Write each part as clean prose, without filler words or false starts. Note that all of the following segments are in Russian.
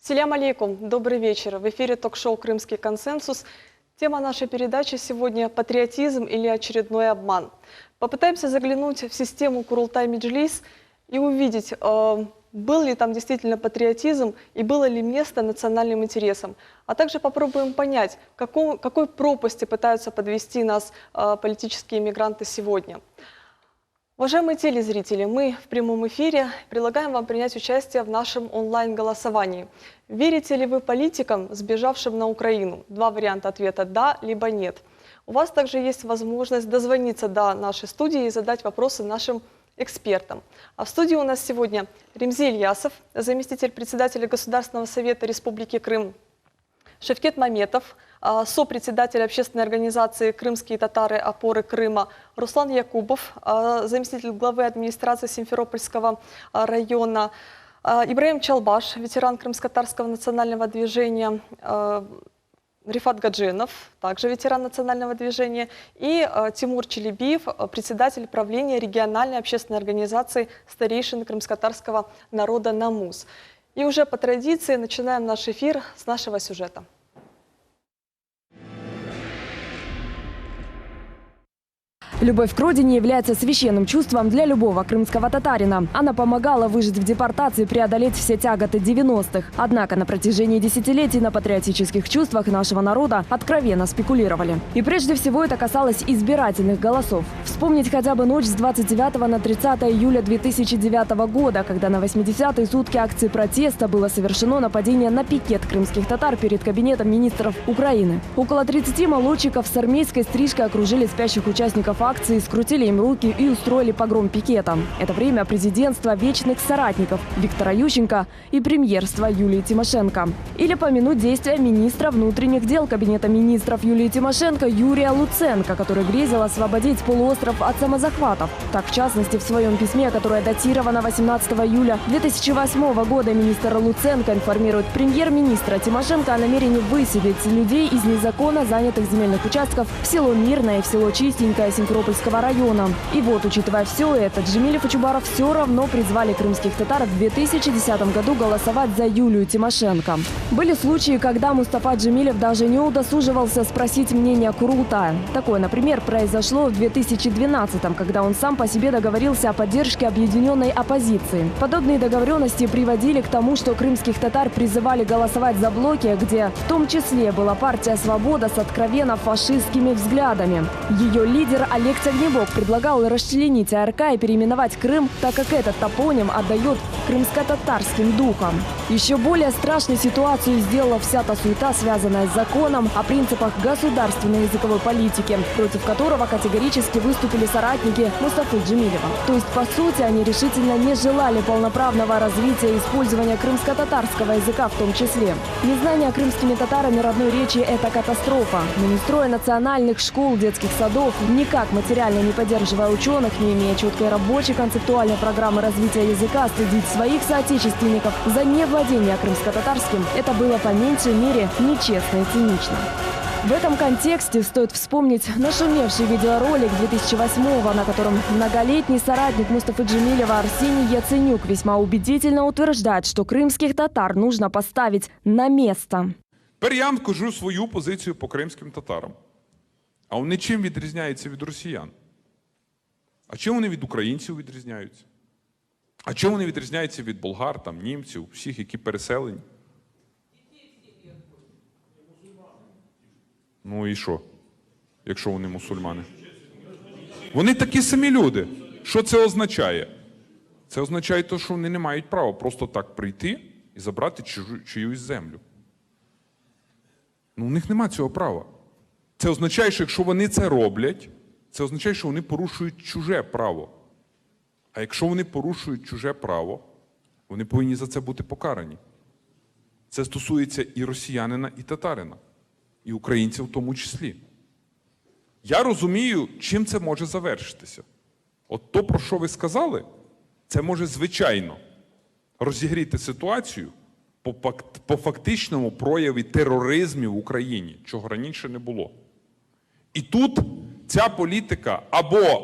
Салям алейкум, добрый вечер. В эфире ток-шоу «Крымский консенсус». Тема нашей передачи сегодня – патриотизм или очередной обман. Попытаемся заглянуть в систему Курултай-Меджлис и увидеть, был ли там действительно патриотизм и было ли место национальным интересам. А также попробуем понять, какой пропасти пытаются подвести нас политические мигранты сегодня. Уважаемые телезрители, мы в прямом эфире предлагаем вам принять участие в нашем онлайн-голосовании. Верите ли вы политикам, сбежавшим на Украину? Два варианта ответа – да, либо нет. У вас также есть возможность дозвониться до нашей студии и задать вопросы нашим экспертам. А в студии у нас сегодня Ремзи Ильясов, заместитель председателя Государственного совета Республики Крым, Шевкет Маметов, сопредседатель общественной организации «Крымские татары. Опоры Крыма», Руслан Якубов, заместитель главы администрации Симферопольского района, Ибраим Чалбаш, ветеран крымско-татарского национального движения, Рифат Гаджинов, также ветеран национального движения, и Тимур Челебиев, председатель правления региональной общественной организации старейшин крымско-татарского народа «Намус». И уже по традиции начинаем наш эфир с нашего сюжета. Любовь к родине является священным чувством для любого крымского татарина. Она помогала выжить в депортации и преодолеть все тяготы 90-х. Однако на протяжении десятилетий на патриотических чувствах нашего народа откровенно спекулировали. И прежде всего это касалось избирательных голосов. Вспомнить хотя бы ночь с 29 на 30 июля 2009 года, когда на 80-й сутки акции протеста было совершено нападение на пикет крымских татар перед кабинетом министров Украины. Около 30 молодчиков с армейской стрижкой окружили спящих участников акции, скрутили им руки и устроили погром пикета. Это время президентства вечных соратников Виктора Ющенко и премьерства Юлии Тимошенко. Или помянуть действия министра внутренних дел кабинета министров Юлии Тимошенко Юрия Луценко, который грезил освободить полуостров от самозахватов. Так, в частности, в своем письме, которое датировано 18 июля 2008 года, министр Луценко информирует премьер-министра Тимошенко о намерении выселить людей из незаконно занятых земельных участков в село Мирное и в село Чистенькое Симферопольского района. И вот, учитывая все это, Джемилев и Чубаров все равно призвали крымских татар в 2010 году голосовать за Юлию Тимошенко. Были случаи, когда Мустафа Джемилев даже не удосуживался спросить мнение Курултая. Такое, например, произошло в 2012-м, когда он сам по себе договорился о поддержке объединенной оппозиции. Подобные договоренности приводили к тому, что крымских татар призывали голосовать за блоки, где в том числе была партия «Свобода» с откровенно фашистскими взглядами. Ее лидер Олег Тягнебок предлагал расчленить АРК и переименовать Крым, так как этот топоним отдает крымско-татарским духом. Еще более страшной ситуацию сделала вся та суета, связанная с законом о принципах государственной языковой политики, против которого категорически выступили соратники Мустафы Джемилева. То есть, по сути, они решительно не желали полноправного развития и использования крымско-татарского языка в том числе. Незнание крымскими татарами родной речи – это катастрофа. Но не строя национальных школ, детских садов, никак материально не поддерживая ученых, не имея четкой рабочей концептуальной программы развития языка, стыдить своих соотечественников за невладение крымско-татарским – это было по меньшей мере нечестно и цинично. В этом контексте стоит вспомнить нашумевший видеоролик 2008-го, на котором многолетний соратник Мустафы Джемилева Арсений Яценюк весьма убедительно утверждает, что крымских татар нужно поставить на место. Тепер я вам скажу свою позицію по кримським татарам. А вони чим відрізняються від росіян? А чим вони від українців відрізняються? А чим вони відрізняються від болгар, там, німців, всіх, які переселені? Ну і що, якщо вони мусульмани? Вони такі самі люди. Що це означає? Це означає те, що вони не мають права просто так прийти і забрати чиюсь землю. Ну, у них немає цього права. Це означає, що якщо вони це роблять, це означає, що вони порушують чуже право. А якщо вони порушують чуже право, вони повинні за це бути покарані. Це стосується і росіянина, і татарина, і українців в тому числі. Я розумію, чим це може завершитися. От то, про що ви сказали, це може, звичайно, розігріти ситуацію по фактичному прояві тероризму в Україні, чого раніше не було. І тут ця політика або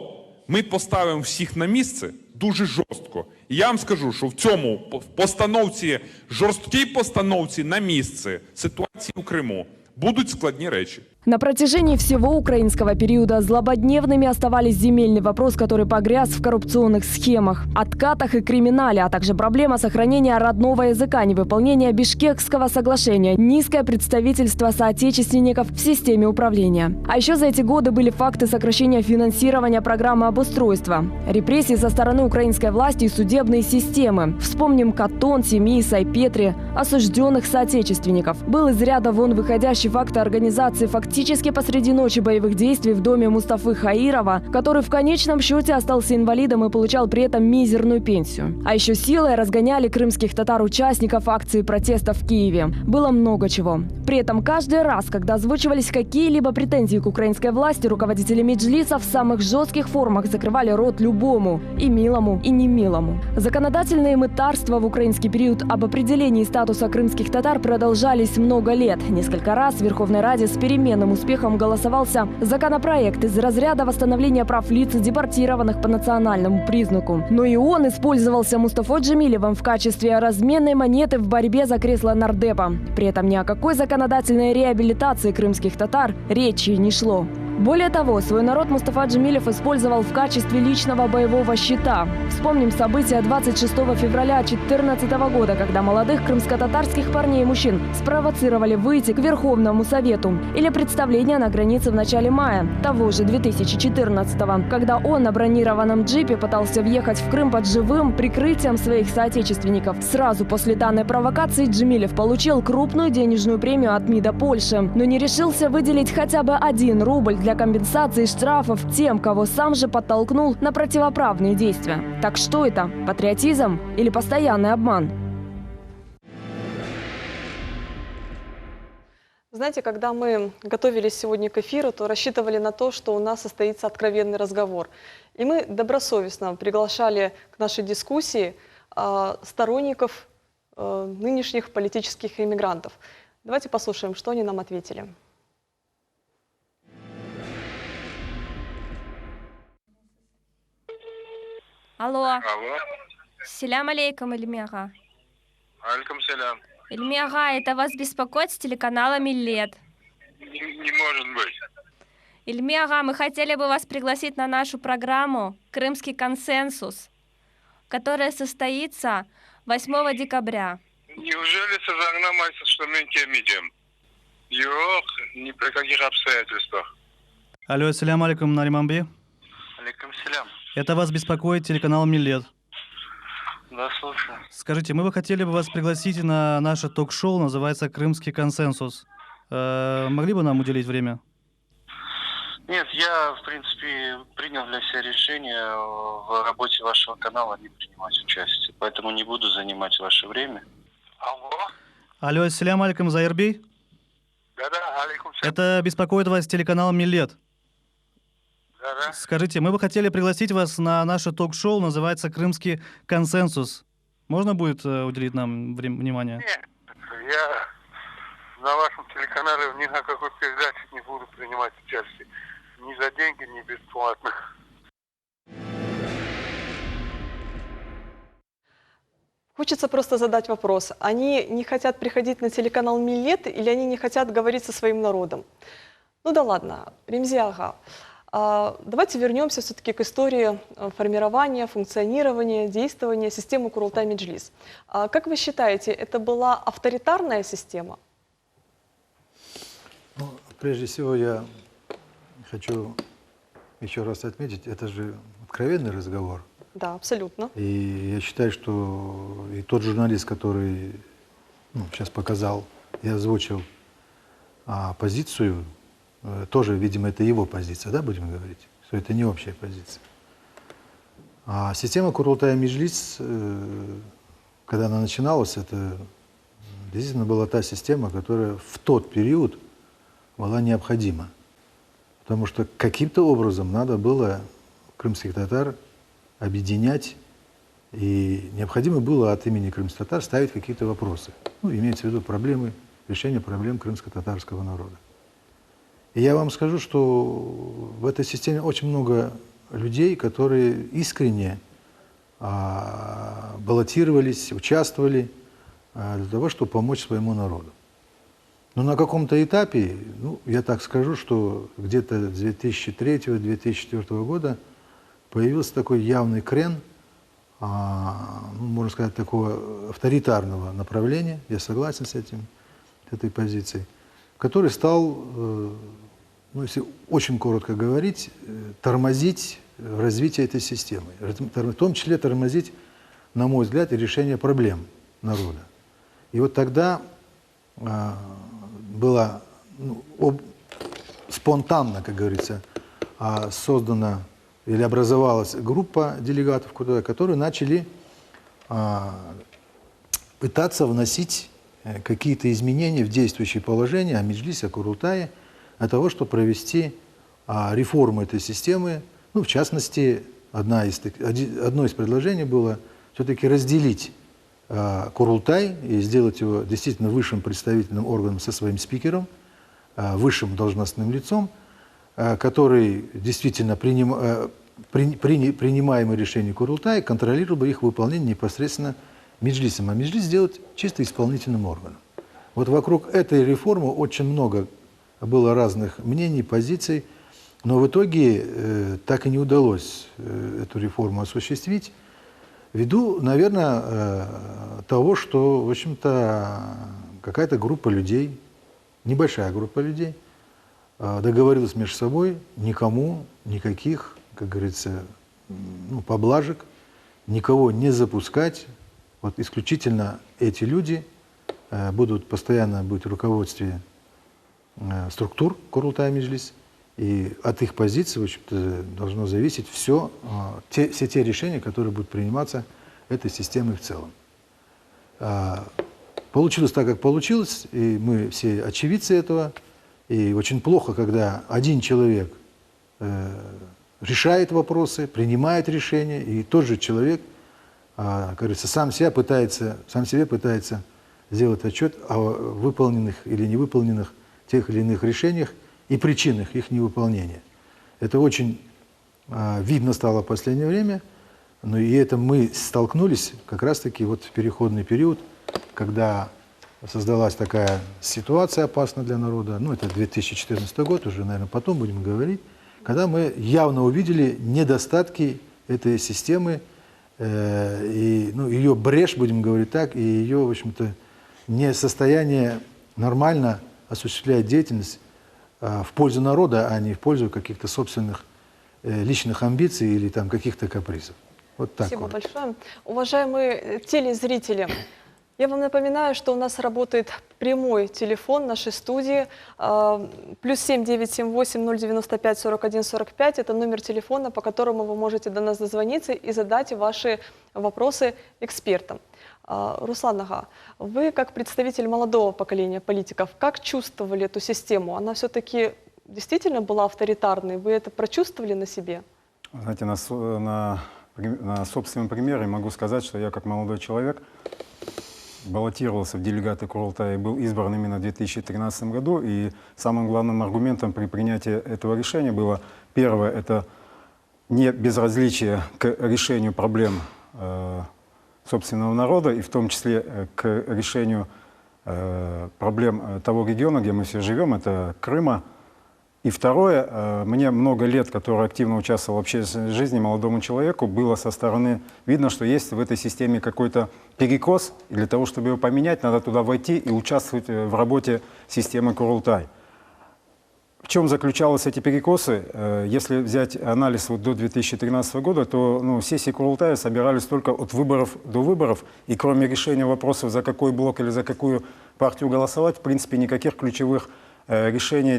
ми поставимо всіх на місце дуже жорстко, І я вам скажу, що в цьому в постановці, жорсткій постановці на місце ситуації у Криму будуть складні речі. На протяжении всего украинского периода злободневными оставались земельный вопрос, который погряз в коррупционных схемах, откатах и криминале, а также проблема сохранения родного языка, невыполнения Бишкекского соглашения, низкое представительство соотечественников в системе управления. А еще за эти годы были факты сокращения финансирования программы обустройства, репрессий со стороны украинской власти и судебной системы. Вспомним Катон, Семьи, Сайпетри, осужденных соотечественников. Был из ряда вон выходящий факт организации фактически посреди ночи боевых действий в доме Мустафы Хаирова, который в конечном счете остался инвалидом и получал при этом мизерную пенсию. А еще силой разгоняли крымских татар-участников акции протеста в Киеве. Было много чего. При этом каждый раз, когда озвучивались какие-либо претензии к украинской власти, руководители Меджлиса в самых жестких формах закрывали рот любому, и милому, и немилому. Законодательные мытарства в украинский период об определении статуса крымских татар продолжались много лет. Несколько раз в Верховной Раде с переменным успехом голосовался законопроект из разряда восстановления прав лиц, депортированных по национальному признаку. Но и он использовался Мустафой Джемилевым в качестве разменной монеты в борьбе за кресло нардепа. При этом ни о какой законодательной реабилитации крымских татар речи не шло. Более того, свой народ Мустафа Джемилев использовал в качестве личного боевого щита. Вспомним события 26 февраля 2014 года, когда молодых крымско-татарских парней и мужчин спровоцировали выйти к Верховному Совету. Или представление на границе в начале мая того же 2014, когда он на бронированном джипе пытался въехать в Крым под живым прикрытием своих соотечественников. Сразу после данной провокации Джемилев получил крупную денежную премию от МИДа Польши, но не решился выделить хотя бы 1 рубль для компенсации штрафов тем, кого сам же подтолкнул на противоправные действия. Так что это? Патриотизм или постоянный обман? Знаете, когда мы готовились сегодня к эфиру, то рассчитывали на то, что у нас состоится откровенный разговор. И мы добросовестно приглашали к нашей дискуссии сторонников нынешних политических иммигрантов. Давайте послушаем, что они нам ответили. Алло. Алло. Селям алейкум, Ильмиага. Алейкум салям. Ильмиага, это вас беспокоит с телеканала Миллет. Не может быть. Ильмиага, мы хотели бы вас пригласить на нашу программу «Крымский консенсус», которая состоится 8 декабря. Неужели сознаемся, что мы тем идем? Yok, ни при каких обстоятельствах. Алло, ассаляму алейкум, Нариманби. Алейкум салям. Это вас беспокоит телеканал Миллет. Да, слушаю. Скажите, мы бы хотели бы вас пригласить на наше ток-шоу, называется «Крымский консенсус». Могли бы нам уделить время? Нет, я, в принципе, принял для себя решение в работе вашего канала не принимать участие, поэтому не буду занимать ваше время. Алло. Алло, ассаляму алейкум, Заирбей. Да-да, алейкум салям. Это беспокоит вас телеканал Миллет. Да-да. Скажите, мы бы хотели пригласить вас на наше ток-шоу, называется «Крымский консенсус». Можно будет уделить нам внимание? Нет, я на вашем телеканале ни на какой передаче не буду принимать участие. Ни за деньги, ни бесплатно. Хочется просто задать вопрос. Они не хотят приходить на телеканал Миллет или они не хотят говорить со своим народом? Ну да ладно, Ремзи ага. Давайте вернемся все-таки к истории формирования, функционирования, действования системы Курултай-Меджлис. Как вы считаете, это была авторитарная система? Ну, прежде всего, я хочу еще раз отметить, это же откровенный разговор. Да, абсолютно. И я считаю, что и тот журналист, который сейчас показал и озвучил позицию, тоже, видимо, это его позиция, да, будем говорить, что это не общая позиция. А система Курултай-Меджлис, когда она начиналась, это действительно была та система, которая в тот период была необходима. Потому что каким-то образом надо было крымских татар объединять, и необходимо было от имени крымских татар ставить какие-то вопросы. Ну, имеется в виду проблемы, решение проблем крымско-татарского народа. И я вам скажу, что в этой системе очень много людей, которые искренне баллотировались, участвовали для того, чтобы помочь своему народу. Но на каком-то этапе, ну, я так скажу, что где-то с 2003-2004 года появился такой явный крен, ну, можно сказать, такого авторитарного направления, я согласен с этой позицией, который стал, ну, если очень коротко говорить, тормозить развитие этой системы, в том числе тормозить, на мой взгляд, и решение проблем народа. И вот тогда была, ну, спонтанно, как говорится, создана или образовалась группа делегатов, которые начали пытаться вносить какие-то изменения в действующее положение о Меджлисе, о Курултае, для того, чтобы провести реформу этой системы. Ну, в частности, одно из предложений было все-таки разделить Курултай и сделать его действительно высшим представительным органом со своим спикером, высшим должностным лицом, который действительно принимаемые решения Курултая контролировал бы их выполнение непосредственно Меджлисом, а Меджлис сделать чисто исполнительным органом. Вот вокруг этой реформы очень много было разных мнений, позиций, но в итоге так и не удалось эту реформу осуществить, ввиду, наверное, того, что, в общем-то, какая-то группа людей, небольшая группа людей, договорилась между собой никому никаких, как говорится, ну, поблажек, никого не запускать. Вот исключительно эти люди будут постоянно быть в руководстве структур Курултай Меджлис, и от их позиции, в общем-то, должно зависеть все те решения, которые будут приниматься этой системой в целом. Получилось так, как получилось, и мы все очевидцы этого. И очень плохо, когда один человек решает вопросы, принимает решения, и тот же человек, как говорится, сам себе пытается сделать отчет о выполненных или невыполненных тех или иных решениях и причинах их невыполнения. Это очень видно стало в последнее время, но и это мы столкнулись как раз-таки вот в переходный период, когда создалась такая ситуация опасная для народа, ну это 2014 год, уже, наверное, потом будем говорить, когда мы явно увидели недостатки этой системы, и, ну, ее брешь, будем говорить так, и ее, в общем-то, несостояние нормально осуществлять деятельность в пользу народа, а не в пользу каких-то собственных личных амбиций или там каких-то капризов. Вот так. Спасибо большое. Уважаемые телезрители, я вам напоминаю, что у нас работает прямой телефон нашей студии, +7 978 095 41 45. Это номер телефона, по которому вы можете до нас дозвониться и задать ваши вопросы экспертам. Руслан Ага, вы как представитель молодого поколения политиков, как чувствовали эту систему? Она все-таки действительно была авторитарной? Вы это прочувствовали на себе? Знаете, на собственном примере могу сказать, что я как молодой человек баллотировался в делегаты Курултая и был избран именно в 2013 году. И самым главным аргументом при принятии этого решения было, первое, это не безразличие к решению проблем собственного народа, и в том числе к решению проблем того региона, где мы все живем, это Крыма. И второе, мне много лет, который активно участвовал в общественной жизни, молодому человеку, было со стороны видно, что есть в этой системе какой-то перекос, и для того, чтобы его поменять, надо туда войти и участвовать в работе системы Курултай. В чем заключались эти перекосы? Если взять анализ вот до 2013 года, то сессии Курултая собирались только от выборов до выборов, и кроме решения вопросов, за какой блок или за какую партию голосовать, в принципе, никаких ключевых решений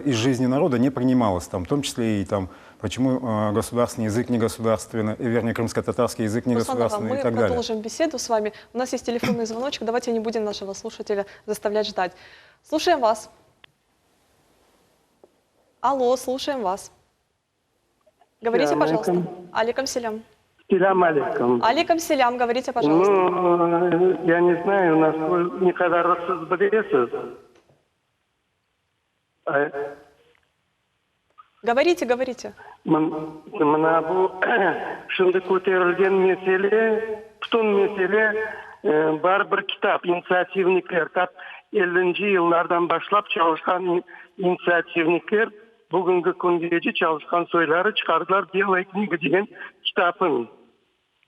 из жизни народа не принималось, там, в том числе и там, почему государственный язык не государственный, вернее, крымско-татарский язык не государственный и так далее. Мы продолжим беседу с вами. У нас есть телефонный звоночек, давайте не будем нашего слушателя заставлять ждать. Слушаем вас. Алло, слушаем вас. Говорите, пожалуйста. Алейкум селям. Селям алейкум. Алейкум селям, говорите, пожалуйста. Ну, я не знаю, насколько никогда разберетесь. Говорите, говорите. мына бұл шынды көтерілген меселе, бүтін меселе бар бір кітап, инициативниклер. Тап 50-ci yıllardan başlap çalışkan inisiyativnikler bugünkü күнгеде çalışkan soyları çıkardılar. Белая книга деген kitapın.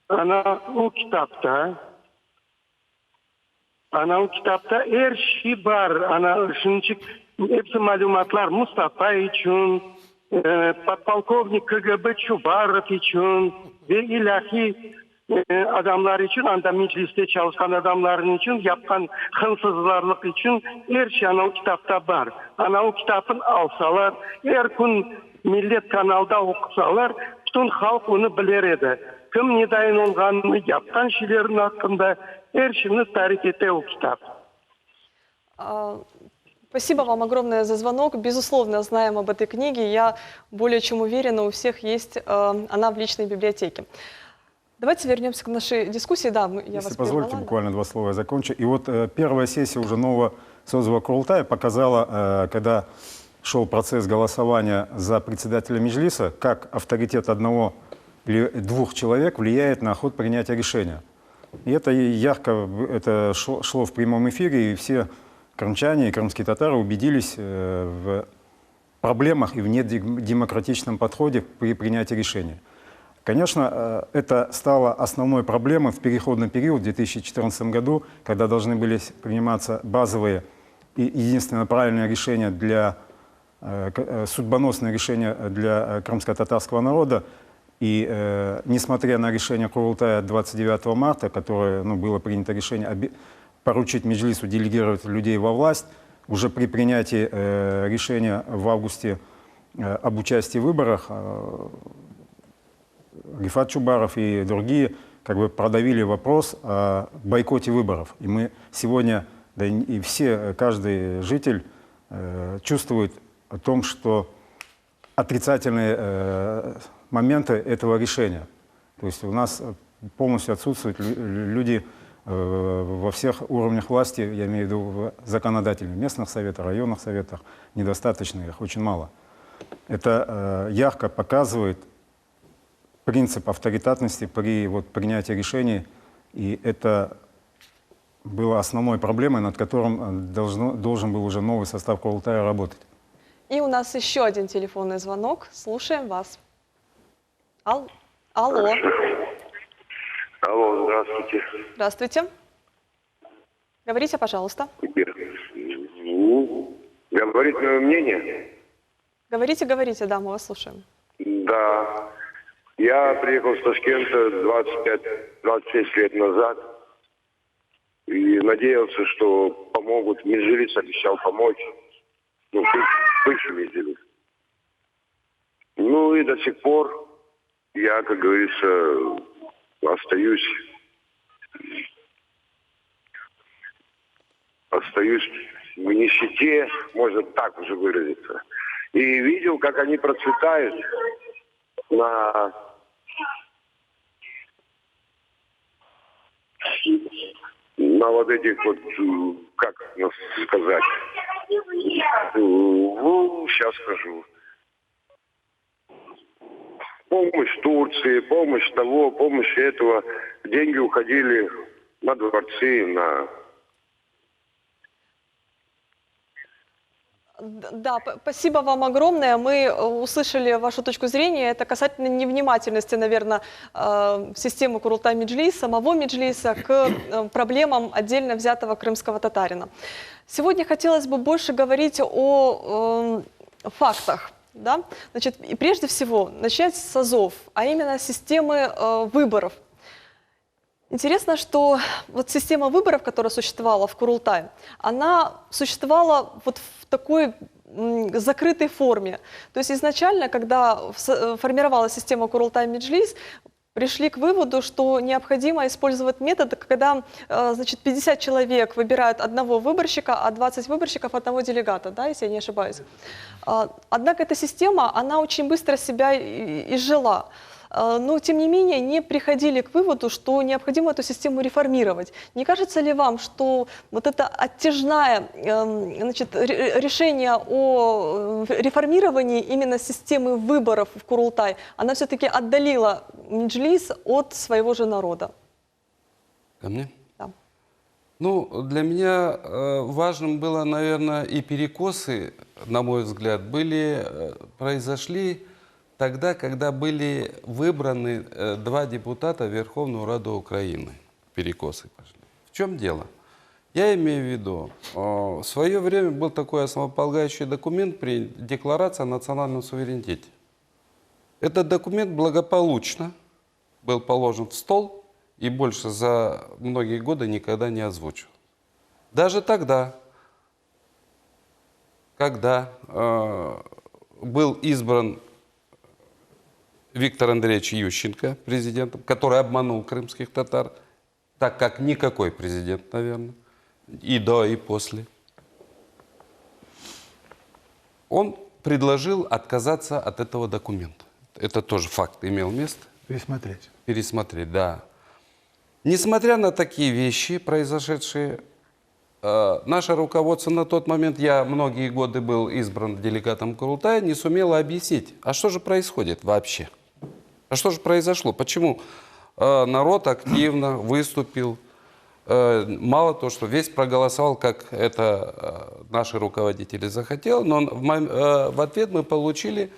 Ana o kitapta her şey var. Ana ışınçık hepsi malumatlar Mustafa için, подполковник КГБ Чубаров için ve ilahi adamlar için, anda mecliste çalışkan adamların için, yapkan hınsızlarlık için her şey ana o kitapta var. Ana o kitabın alsalar, her gün millet kanalda okusalar, bütün halk onu bilir edi. Kim недайын olganını, yapkan şeylerin hakkında her şeyini tarif ете o kitap. Спасибо вам огромное за звонок. Безусловно, знаем об этой книге. Я более чем уверена, у всех есть она в личной библиотеке. Давайте вернемся к нашей дискуссии. Да, я Если вас позволите, прервала. буквально 2 слова я закончу. И вот первая сессия уже нового созыва Курултая показала, когда шел процесс голосования за председателя Меджлиса, как авторитет одного или 2 человек влияет на ход принятия решения. И это ярко шло в прямом эфире, и все крымчане и крымские татары убедились в проблемах и в недемократичном подходе при принятии решения. Конечно, это стало основной проблемой в переходный период в 2014 году, когда должны были приниматься базовые и единственно правильные решения судьбоносные решения для крымско-татарского народа. И несмотря на решение Курултая 29 марта, которое было принято решение поручить Меджлису делегировать людей во власть, уже при принятии решения в августе об участии в выборах Рифат Чубаров и другие продавили вопрос о бойкоте выборов. И мы сегодня, да и каждый житель чувствует о том, что отрицательные моменты этого решения. То есть у нас полностью отсутствуют люди во всех уровнях власти, я имею в виду в законодательных, местных советах, районных советах, недостаточно, их очень мало. Это ярко показывает принцип авторитарности при принятии решений, и это было основной проблемой, над которым должен был уже новый состав Курултая работать. И у нас еще один телефонный звонок. Слушаем вас. Алло. Алло, здравствуйте. Здравствуйте. Говорите, пожалуйста. Говорить мое мнение? Говорите, да, мы вас слушаем. Да. Я приехал с Ташкента 26 лет назад и надеялся, что помогут. Меджлис обещал помочь. Бывший Меджлис. И до сих пор я, как говорится, остаюсь в нищете, можно так уже выразиться. И видел, как они процветают на вот этих как сказать, сейчас скажу. Помощь Турции, помощь того, помощь этого. Деньги уходили на дворцы, на... Да, спасибо вам огромное. Мы услышали вашу точку зрения. Это касательно невнимательности, наверное, системы Курултай-Меджлис, самого Меджлиса к проблемам отдельно взятого крымского татарина. Сегодня хотелось бы больше говорить о фактах. Да? Значит, и прежде всего начать с АЗОВ, а именно системы выборов. Интересно, что система выборов, которая существовала в Курултае, она существовала в такой закрытой форме. То есть изначально, когда формировалась система Курултай-Меджлис, пришли к выводу, что необходимо использовать метод, когда 50 человек выбирают одного выборщика, а 20 выборщиков одного делегата, да, если я не ошибаюсь. Однако эта система, она очень быстро себя изжила. но тем не менее не приходили к выводу, что необходимо эту систему реформировать. Не кажется ли вам, что вот это оттяжное решение о реформировании именно системы выборов в Курултай, она все-таки отдалила Меджлис от своего же народа? Ко мне? Да. Ну, для меня важным было, наверное, и перекосы, на мой взгляд, произошли тогда, когда были выбраны 2 депутата в Верховную Раду Украины. Перекосы пошли. В чем дело? Я имею в виду, в свое время был такой основополагающий документ при Декларации о национальном суверенитете. Этот документ благополучно был положен в стол и больше за многие годы никогда не озвучил. Даже тогда, когда был избран Виктор Андреевич Ющенко президентом, который обманул крымских татар, так как никакой президент, наверное, и до, и после, он предложил отказаться от этого документа. Это тоже факт имел место. Пересмотреть. Пересмотреть, да. Несмотря на такие вещи, произошедшие, наше руководство на тот момент, я многие годы был избран делегатом Курултая, не сумело объяснить, а что же происходит вообще? А что же произошло? Почему народ активно выступил? Мало того, что весь проголосовал, как это наши руководители захотели, но в ответ мы получили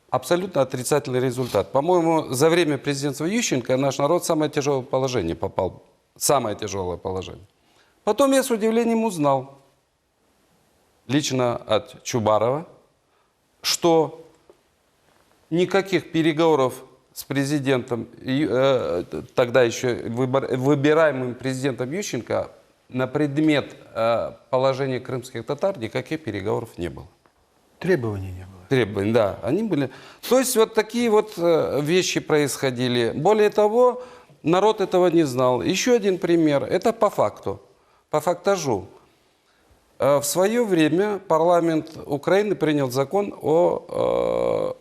абсолютно отрицательный результат. По-моему, за время президентства Ющенко наш народ в самое тяжелое положение попал. Самое тяжелое положение. Потом я с удивлением узнал, лично от Чубарова, что никаких переговоров с президентом, тогда еще выбираемым президентом Ющенко, на предмет положения крымских татар никаких переговоров не было. Требований не было. Требования, да, они были. То есть вот такие вот вещи происходили. Более того, народ этого не знал. Еще один пример, это по факту, по фактажу. В свое время парламент Украины принял закон о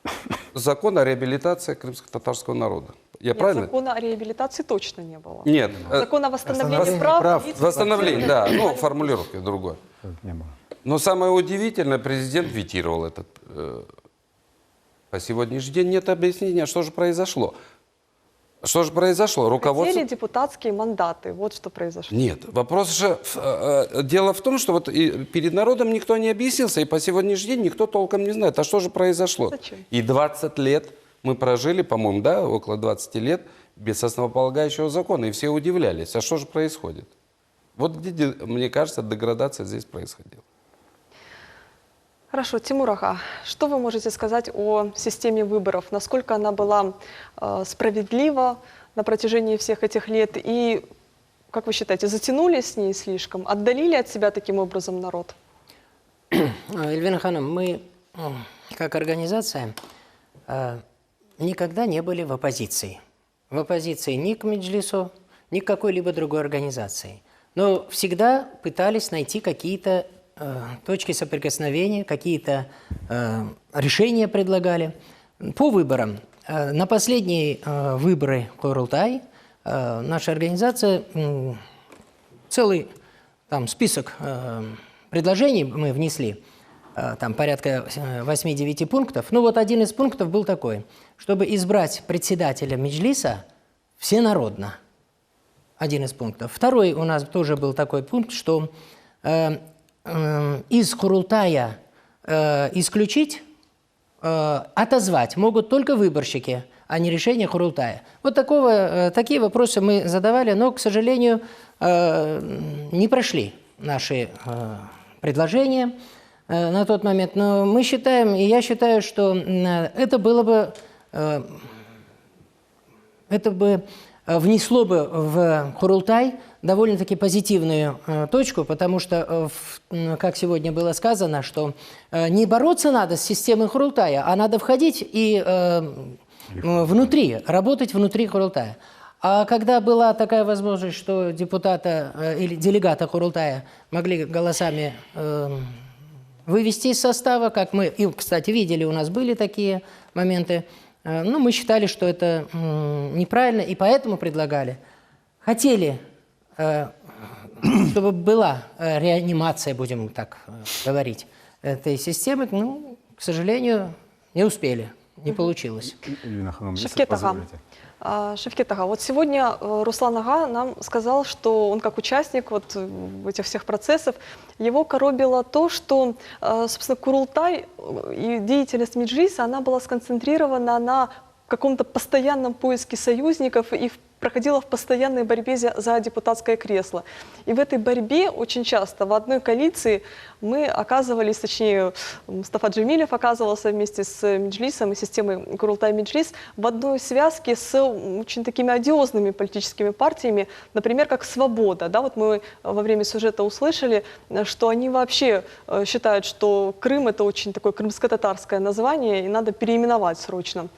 реабилитации крымско-татарского народа. Нет, закона о реабилитации точно не было. Нет. Закон о восстановлении прав. Восстановление, да, ну, формулировка другой. Не было. Но самое удивительное, президент ветировал этот. По сегодняшний день нет объяснения, что же произошло. Что же произошло? Руководство... Хотели депутатские мандаты, вот что произошло. Нет, вопрос же... Дело в том, что вот перед народом никто не объяснился, и по сегодняшний день никто толком не знает, а что же произошло. Зачем? И 20 лет мы прожили, по-моему, да, около 20 лет без основополагающего закона, и все удивлялись, а что же происходит. Вот где, мне кажется, деградация здесь происходила. Хорошо, Тимур Ага, что вы можете сказать о системе выборов? Насколько она была справедлива на протяжении всех этих лет? И, как вы считаете, затянули с ней слишком? Отдалили от себя таким образом народ? Эльвина Ханым, мы, как организация, никогда не были в оппозиции. В оппозиции ни к Меджлису, ни к какой-либо другой организации. Но всегда пытались найти какие-то точки соприкосновения, какие-то решения предлагали. По выборам. На последние выборы Курултай наша организация целый там, список предложений мы внесли, там порядка 8-9 пунктов. Ну вот один из пунктов был такой, чтобы избрать председателя Меджлиса всенародно. Один из пунктов. Второй у нас тоже был такой пункт, что из Курултая исключить, отозвать могут только выборщики, а не решение Курултая. Вот такие вопросы мы задавали, но, к сожалению, не прошли наши предложения на тот момент. Но мы считаем, и я считаю, что это внесло бы в Курултай довольно-таки позитивную точку, потому что, как сегодня было сказано, что не бороться надо с системой Курултая, а надо входить и внутри, работать внутри Курултая. А когда была такая возможность, что депутата или делегата Курултая могли голосами вывести из состава, как мы, и, кстати, видели, у нас были такие моменты, Ну, мы считали, что это неправильно, и поэтому предлагали. Хотели, чтобы была реанимация, будем так говорить, этой системы, ну, к сожалению, не успели, не получилось. Шевкет Ага. Шевкет Ага, вот сегодня Руслан Ага нам сказал, что он как участник вот этих всех процессов, его коробило то, что, собственно, Курултай и деятельность Меджлиса, она была сконцентрирована на каком-то постоянном поиске союзников и проходила в постоянной борьбе за депутатское кресло. И в этой борьбе очень часто в одной коалиции мы оказывались, точнее, Мустафа Джемилев оказывался вместе с Меджлисом и системой Курултай-Меджлис в одной связке с очень такими одиозными политическими партиями, например, как «Свобода». Да, вот мы во время сюжета услышали, что они вообще считают, что Крым – это очень такое крымско-татарское название, и надо переименовать срочно.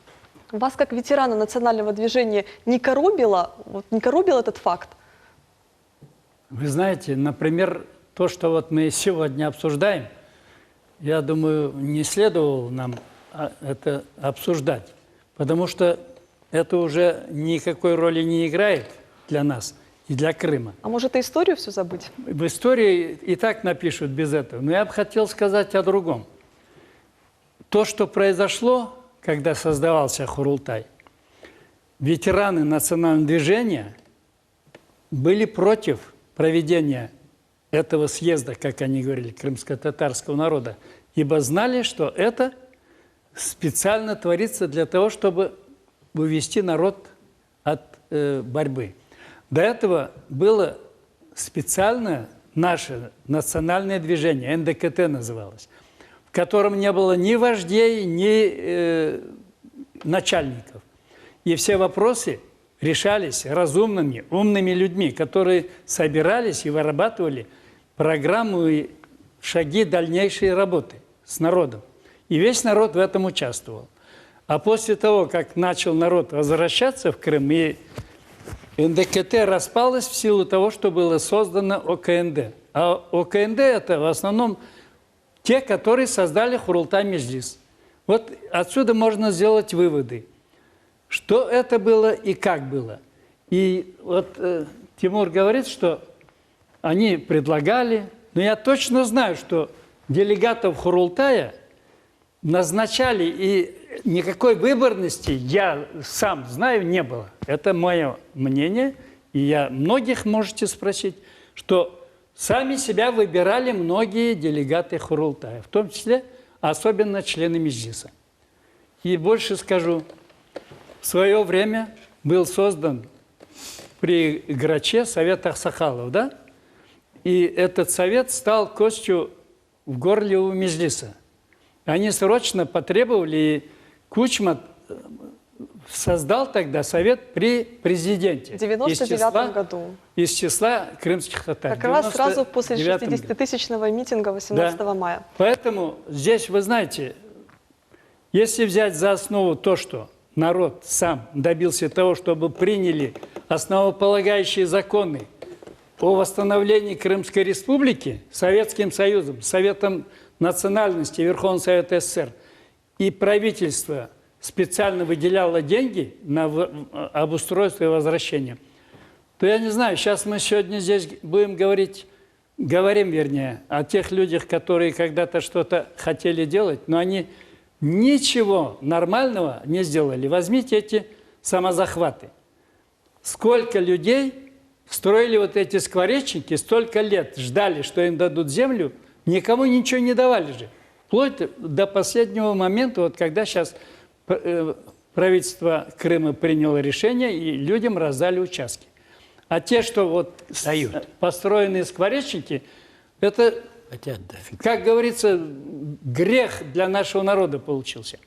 Вас, как ветерана национального движения, не коробил этот факт? Вы знаете, например, то, что вот мы сегодня обсуждаем, я думаю, не следовало нам это обсуждать, потому что это уже никакой роли не играет для нас и для Крыма. А может, и историю все забыть? В истории и так напишут без этого. Но я бы хотел сказать о другом. То, что произошло, когда создавался Курултай, ветераны национального движения были против проведения этого съезда, как они говорили, крымско-татарского народа, ибо знали, что это специально творится для того, чтобы увести народ от борьбы. До этого было специальное наше национальное движение, НДКТ называлось, в котором не было ни вождей, ни начальников. И все вопросы решались разумными, умными людьми, которые собирались и вырабатывали программу и шаги дальнейшей работы с народом. И весь народ в этом участвовал. А после того, как начал народ возвращаться в Крым, и НДКТ распалась в силу того, что было создано ОКНД. А ОКНД – это в основном те, которые создали Курултай-Меджлис. Вот отсюда можно сделать выводы, что это было и как было. И вот Тимур говорит, что они предлагали, но я точно знаю, что делегатов Курултая назначали, и никакой выборности, я сам знаю, не было. Это мое мнение, и я многих можете спросить, что сами себя выбирали многие делегаты Курултая, в том числе, особенно члены Меджлиса. И больше скажу, в свое время был создан при Граче Совет Аксакалов, да? И этот совет стал костью в горле у Меджлиса. Они срочно потребовали, и Кучма создал тогда совет при президенте. В 1999 году. Из числа крымских татар. Как раз сразу после 60-тысячного митинга 18 мая. Поэтому здесь, вы знаете, если взять за основу то, что народ сам добился того, чтобы приняли основополагающие законы о восстановлении Крымской Республики Советским Союзом, Советом национальности, Верховным Советом СССР, и правительство специально выделяло деньги на обустройство и возвращение, то я не знаю, сейчас мы сегодня здесь будем говорим, вернее, о тех людях, которые когда-то что-то хотели делать, но они ничего нормального не сделали. Возьмите эти самозахваты. Сколько людей строили вот эти скворечники, столько лет ждали, что им дадут землю, никому ничего не давали же. Вплоть до последнего момента, вот когда сейчас правительство Крыма приняло решение, и людям раздали участки. А те, что вот построенные скворечники, это, как говорится, грех для нашего народа получился.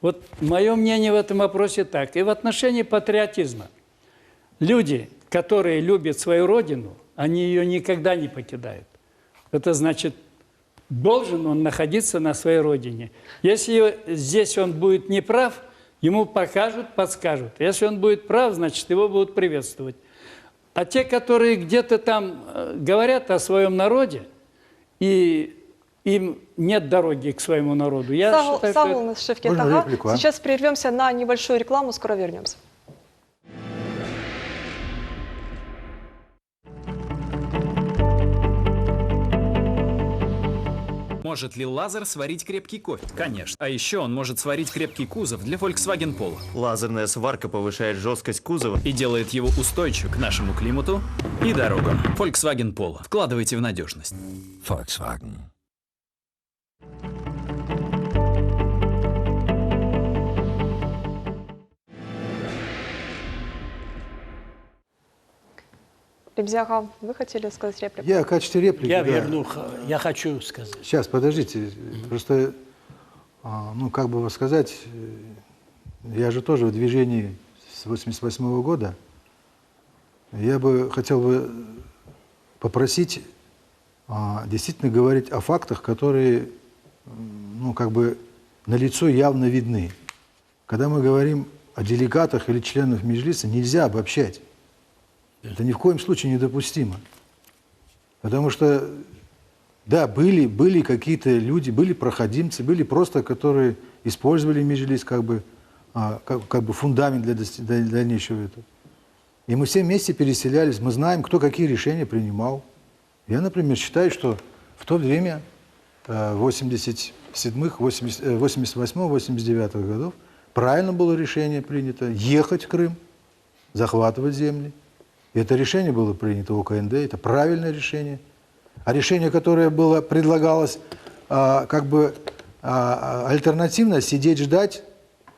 Вот мое мнение в этом вопросе так. И в отношении патриотизма. Люди, которые любят свою родину, они ее никогда не покидают. Это значит, должен он находиться на своей родине. Если здесь он будет неправ, ему покажут, подскажут. Если он будет прав, значит, его будут приветствовать. А те, которые где-то там говорят о своем народе и им нет дороги к своему народу. Я считаю, что это- Сау Шевкетага. реплику, а? Сейчас прервемся на небольшую рекламу, скоро вернемся. Может ли лазер сварить крепкий кофе? Конечно. А еще он может сварить крепкий кузов для Volkswagen Polo. Лазерная сварка повышает жесткость кузова И делает его устойчивым к нашему климату и дорогам. Volkswagen Polo. Вкладывайте в надежность. Volkswagen. Ребзяга, вы хотели сказать реплику? Я в качестве реплики... Я да. верну, я хочу сказать. Сейчас, подождите. Просто, ну, как бы вас сказать, я же тоже в движении с 88 года. Я бы хотел бы попросить действительно говорить о фактах, которые, ну, как бы налицо явно видны. Когда мы говорим о делегатах или членах Меджлиса, нельзя обобщать. Это ни в коем случае недопустимо. Потому что, да, были какие-то люди, были проходимцы, были просто, которые использовали Меджлис как бы фундамент для дальнейшего этого. И мы все вместе переселялись, мы знаем, кто какие решения принимал. Я, например, считаю, что в то время, 87-х, 88-х, 89-х годов, правильно было решение принято ехать в Крым, захватывать земли. И это решение было принято в ОКНД, это правильное решение. А решение, которое было, предлагалось альтернативно сидеть, ждать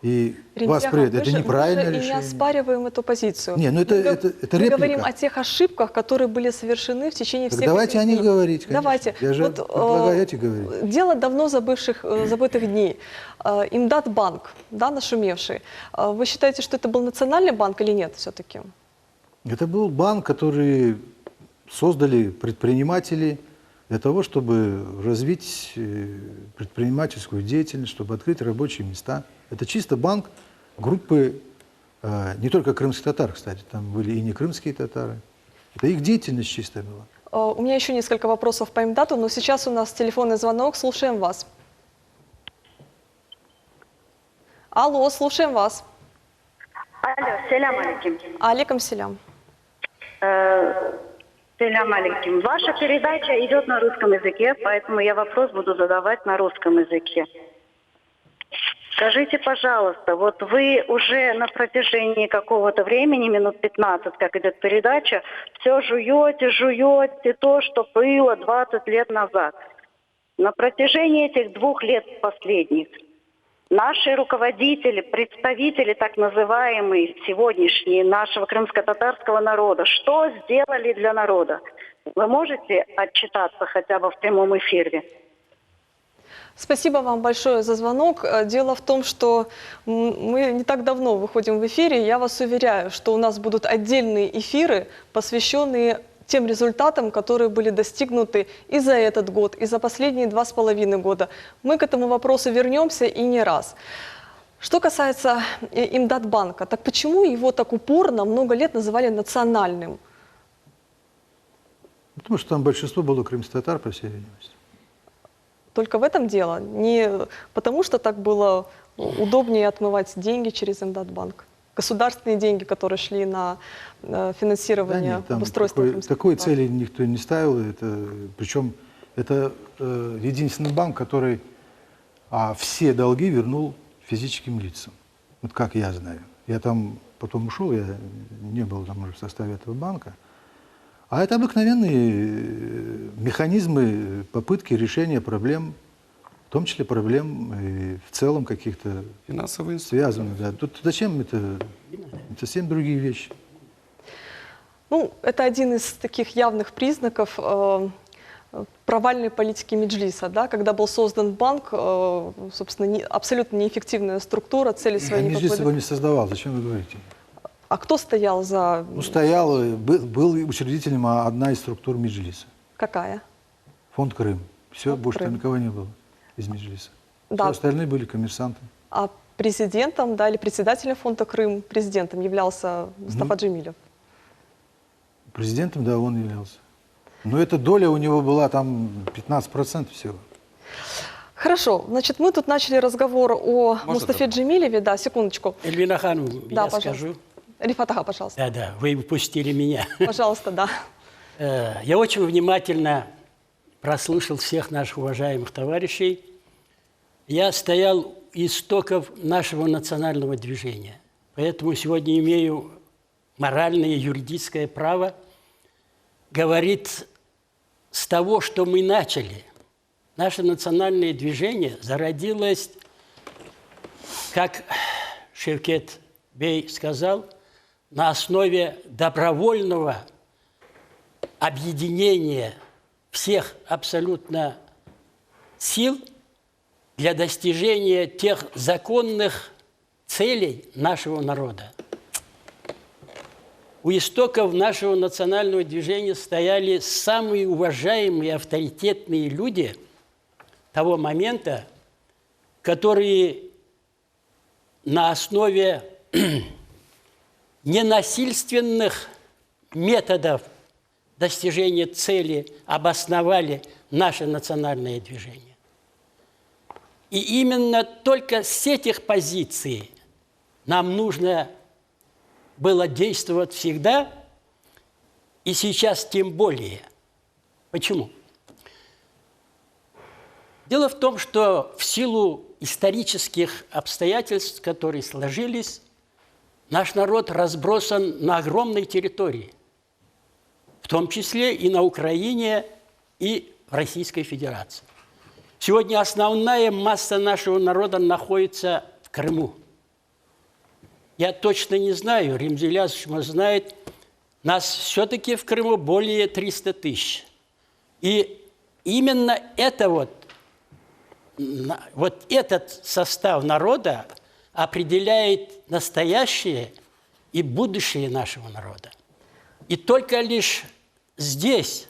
и вас принять, это неправильное мы же решение. и не оспариваем эту позицию. Не, ну это Мы реплика. говорим о тех ошибках, которые были совершены в течение Так всех давайте этих о них дней. говорить, конечно. Давайте. Я же предлагаю эти говорить. Дело давно забытых дней. Имдатбанк, да, нашумевший. Вы считаете, что это был национальный банк или нет все-таки? Это был банк, который создали предприниматели для того, чтобы развить предпринимательскую деятельность, чтобы открыть рабочие места. Это чисто банк группы не только крымских татар, кстати, там были и не крымские татары. Это их деятельность чистая была. У меня еще несколько вопросов по Имдату, но сейчас у нас телефонный звонок. Слушаем вас. Алло, слушаем вас. Алло, селям алейкум. Алейкум селям. Селям алейкум. Ваша передача идет на русском языке, поэтому я вопрос буду задавать на русском языке. Скажите, пожалуйста, вот вы уже на протяжении какого-то времени, минут 15, как идет передача, все жуете то, что было 20 лет назад. На протяжении этих 2 лет последних наши руководители, представители так называемые сегодняшние нашего крымско-татарского народа, что сделали для народа? Вы можете отчитаться хотя бы в прямом эфире? Спасибо вам большое за звонок. Дело в том, что мы не так давно выходим в эфире. Я вас уверяю, что у нас будут отдельные эфиры, посвященные тем результатам, которые были достигнуты и за этот год, и за последние 2,5 года. Мы к этому вопросу вернемся и не раз. Что касается Имдатбанка, так почему его так упорно много лет называли национальным? Потому что там большинство было крымских татар, по всей видимости. Только в этом дело. Не потому, что так было удобнее отмывать деньги через Имдатбанк. Государственные деньги, которые шли на финансирование обустройства крымских такой татар. цели никто не ставил. Причем это единственный банк, который все долги вернул физическим лицам. Вот как я знаю. Я там потом ушел, я не был там уже в составе этого банка. А это обыкновенные механизмы попытки решения проблем, в том числе проблем и в целом каких-то связанных. Да. Тут зачем это? Это совсем другие вещи. Ну, это один из таких явных признаков провальной политики Меджлиса, да, когда был создан банк, собственно, абсолютно неэффективная структура, цели своей не Меджлис его не создавал, зачем вы говорите? А кто стоял за... Ну, был учредителем одна из структур Меджлиса. Какая? Фонд Крым. Все, Фонд больше Крым. там никого не было из Меджлиса. Да. Все остальные были коммерсанты. А президентом, да, или председателем фонда Крым, президентом являлся Мустафа Джемилев. Президентом, да, он являлся. Но эта доля у него была там 15% всего. Хорошо, значит, мы тут начали разговор о Мустафе Джемилеве. Да, секундочку. Эльвина Хану, Да, я пожалуйста. скажу. Рифат ага, пожалуйста. Да, вы упустили меня. Пожалуйста, да. Я очень внимательно прослушал всех наших уважаемых товарищей. Я стоял у истоков нашего национального движения. Поэтому сегодня имею моральное и юридическое право говорить с того, что мы начали. Наше национальное движение зародилось, как Шевкет Бей сказал, на основе добровольного объединения всех абсолютно сил для достижения тех законных целей нашего народа. У истоков нашего национального движения стояли самые уважаемые, авторитетные люди того момента, которые на основе ненасильственных методов достижения цели обосновали наше национальное движение. И именно только с этих позиций нам нужно было действовать всегда, и сейчас тем более. Почему? Дело в том, что в силу исторических обстоятельств, которые сложились, наш народ разбросан на огромной территории, в том числе и на Украине, и в Российской Федерации. Сегодня основная масса нашего народа находится в Крыму. Я точно не знаю, Римза Ильясович, может, знает, нас все-таки в Крыму более 300 тысяч. И именно это вот этот состав народа определяет настоящее и будущее нашего народа. И только лишь здесь,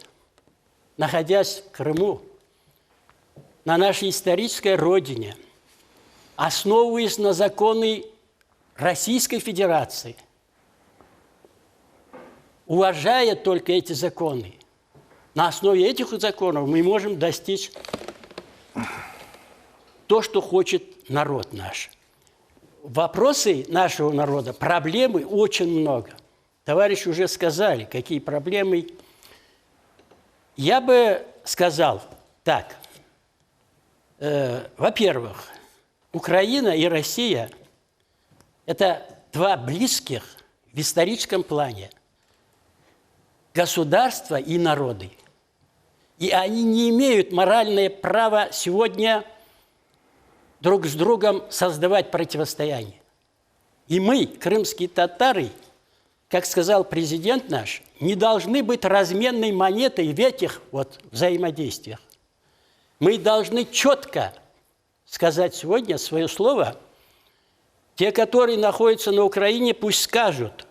находясь в Крыму, на нашей исторической родине, основываясь на законы Российской Федерации, уважая только эти законы, на основе этих законов мы можем достичь то, что хочет народ наш. Вопросы нашего народа, проблемы очень много. Товарищи уже сказали, какие проблемы. Я бы сказал так. Во-первых, Украина и Россия – это два близких в историческом плане государства и народы. И они не имеют моральное право сегодня друг с другом создавать противостояние. И мы, крымские татары, как сказал президент наш, не должны быть разменной монетой в этих вот взаимодействиях. Мы должны четко сказать сегодня свое слово. Те, которые находятся на Украине, пусть скажут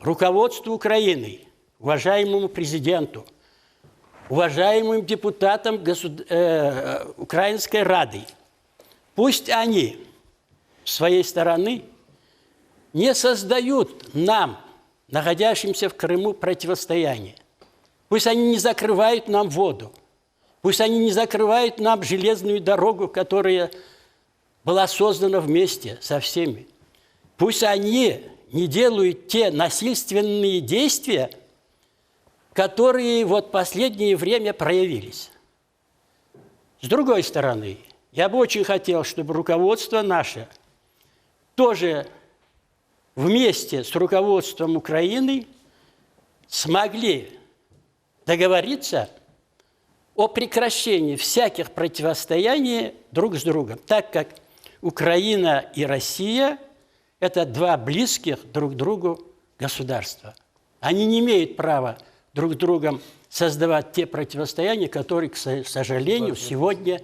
руководству Украины, уважаемому президенту, уважаемым депутатам Украинской Рады, пусть они с своей стороны не создают нам, находящимся в Крыму, противостояние. Пусть они не закрывают нам воду. Пусть они не закрывают нам железную дорогу, которая была создана вместе со всеми. Пусть они не делают те насильственные действия, которые вот в последнее время проявились. С другой стороны, я бы очень хотел, чтобы руководство наше тоже вместе с руководством Украины смогли договориться о прекращении всяких противостояний друг с другом, так как Украина и Россия – это два близких друг другу государства. Они не имеют права друг с другом создавать те противостояния, которые, к сожалению, сегодня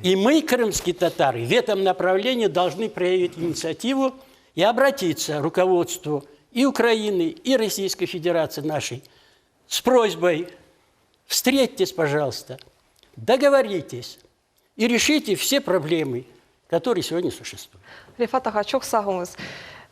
и мы, крымские татары, в этом направлении должны проявить инициативу и обратиться к руководству и Украины, и Российской Федерации нашей с просьбой: встретьтесь, пожалуйста, договоритесь и решите все проблемы, которые сегодня существуют. Рифат ага, çok sağ olunuz.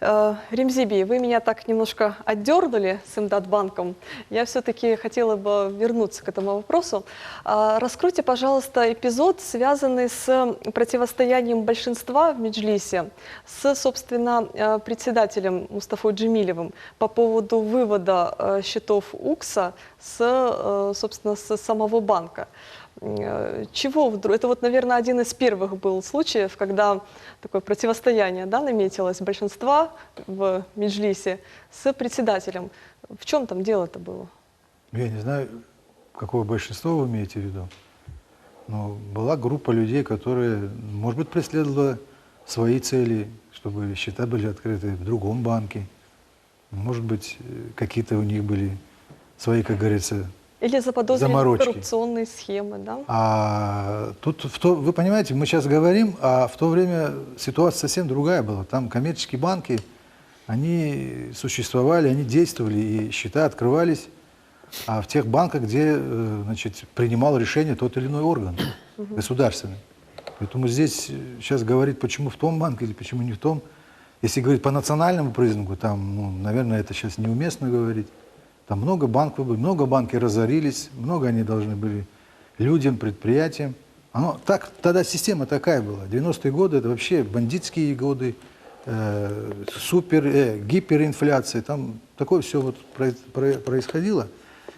Ремзиби, вы меня так немножко отдернули с Имдатбанком. Я все-таки хотела бы вернуться к этому вопросу. Раскройте, пожалуйста, эпизод, связанный с противостоянием большинства в Меджлисе с, собственно, председателем Мустафой Джемилевым по поводу вывода счетов УКСа собственно, с самого банка. Чего вдруг? Это вот, наверное, один из первых был случаев, когда такое противостояние, да, наметилось большинства в Меджлисе с председателем. В чем там дело-то было? Я не знаю, какое большинство вы имеете в виду, но была группа людей, которые, может быть, преследовала свои цели, чтобы счета были открыты в другом банке. Может быть, какие-то у них были свои, как говорится, или заподозрили заморочки. Коррупционные схемы, да? А тут, вы понимаете, мы сейчас говорим, а в то время ситуация совсем другая была. Там коммерческие банки, они существовали, они действовали, и счета открывались в тех банках, где, значит, принимал решение тот или иной орган государственный. Поэтому здесь сейчас говорить, почему в том банке или почему не в том. Если говорить по национальному признаку, там, ну, наверное, это сейчас неуместно говорить. Там много банков было, много банки разорились, много они должны были людям, предприятиям. Тогда система такая была. 90-е годы это вообще бандитские годы, гиперинфляция. Там такое все вот происходило.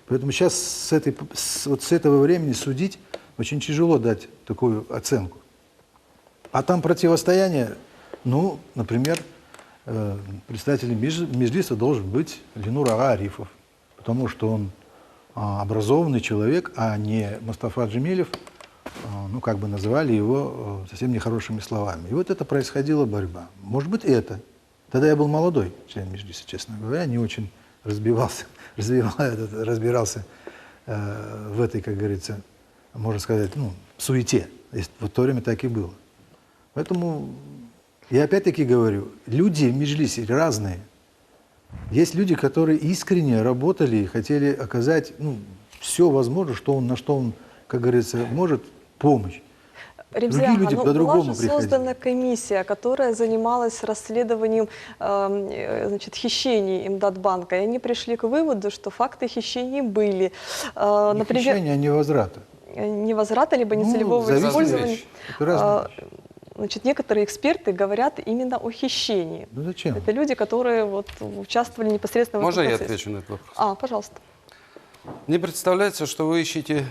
Поэтому сейчас с этого времени судить очень тяжело дать такую оценку. А там противостояние, ну, например, председателем Меджлиса должен быть Ленур Ага Арифов. Потому что он образованный человек, а не Мустафа Джемилев, ну, как бы называли его совсем нехоробрыми словами. И вот это происходила борьба. Может быть, это. Тогда я был молодой член Меджлиса, честно говоря, не очень разбирался в этой, как говорится, можно сказать, ну, суете. В то время так и было. Поэтому я опять-таки говорю, люди в Меджлисе разные. Есть люди, которые искренне работали и хотели оказать, ну, все возможное, на что он, как говорится, может, помощь. Другие люди по-другому приходили. Создана комиссия, которая занималась расследованием значит, хищений Имдатбанка. И они пришли к выводу, что факты хищений были. Не хищения, а невозврата. Невозврата, либо нецелевого использования. Значит, некоторые эксперты говорят именно о хищении. Ну зачем? Это люди, которые вот участвовали непосредственно в этом процессе. Можно я отвечу на этот вопрос? Пожалуйста. Не представляется, что вы ищете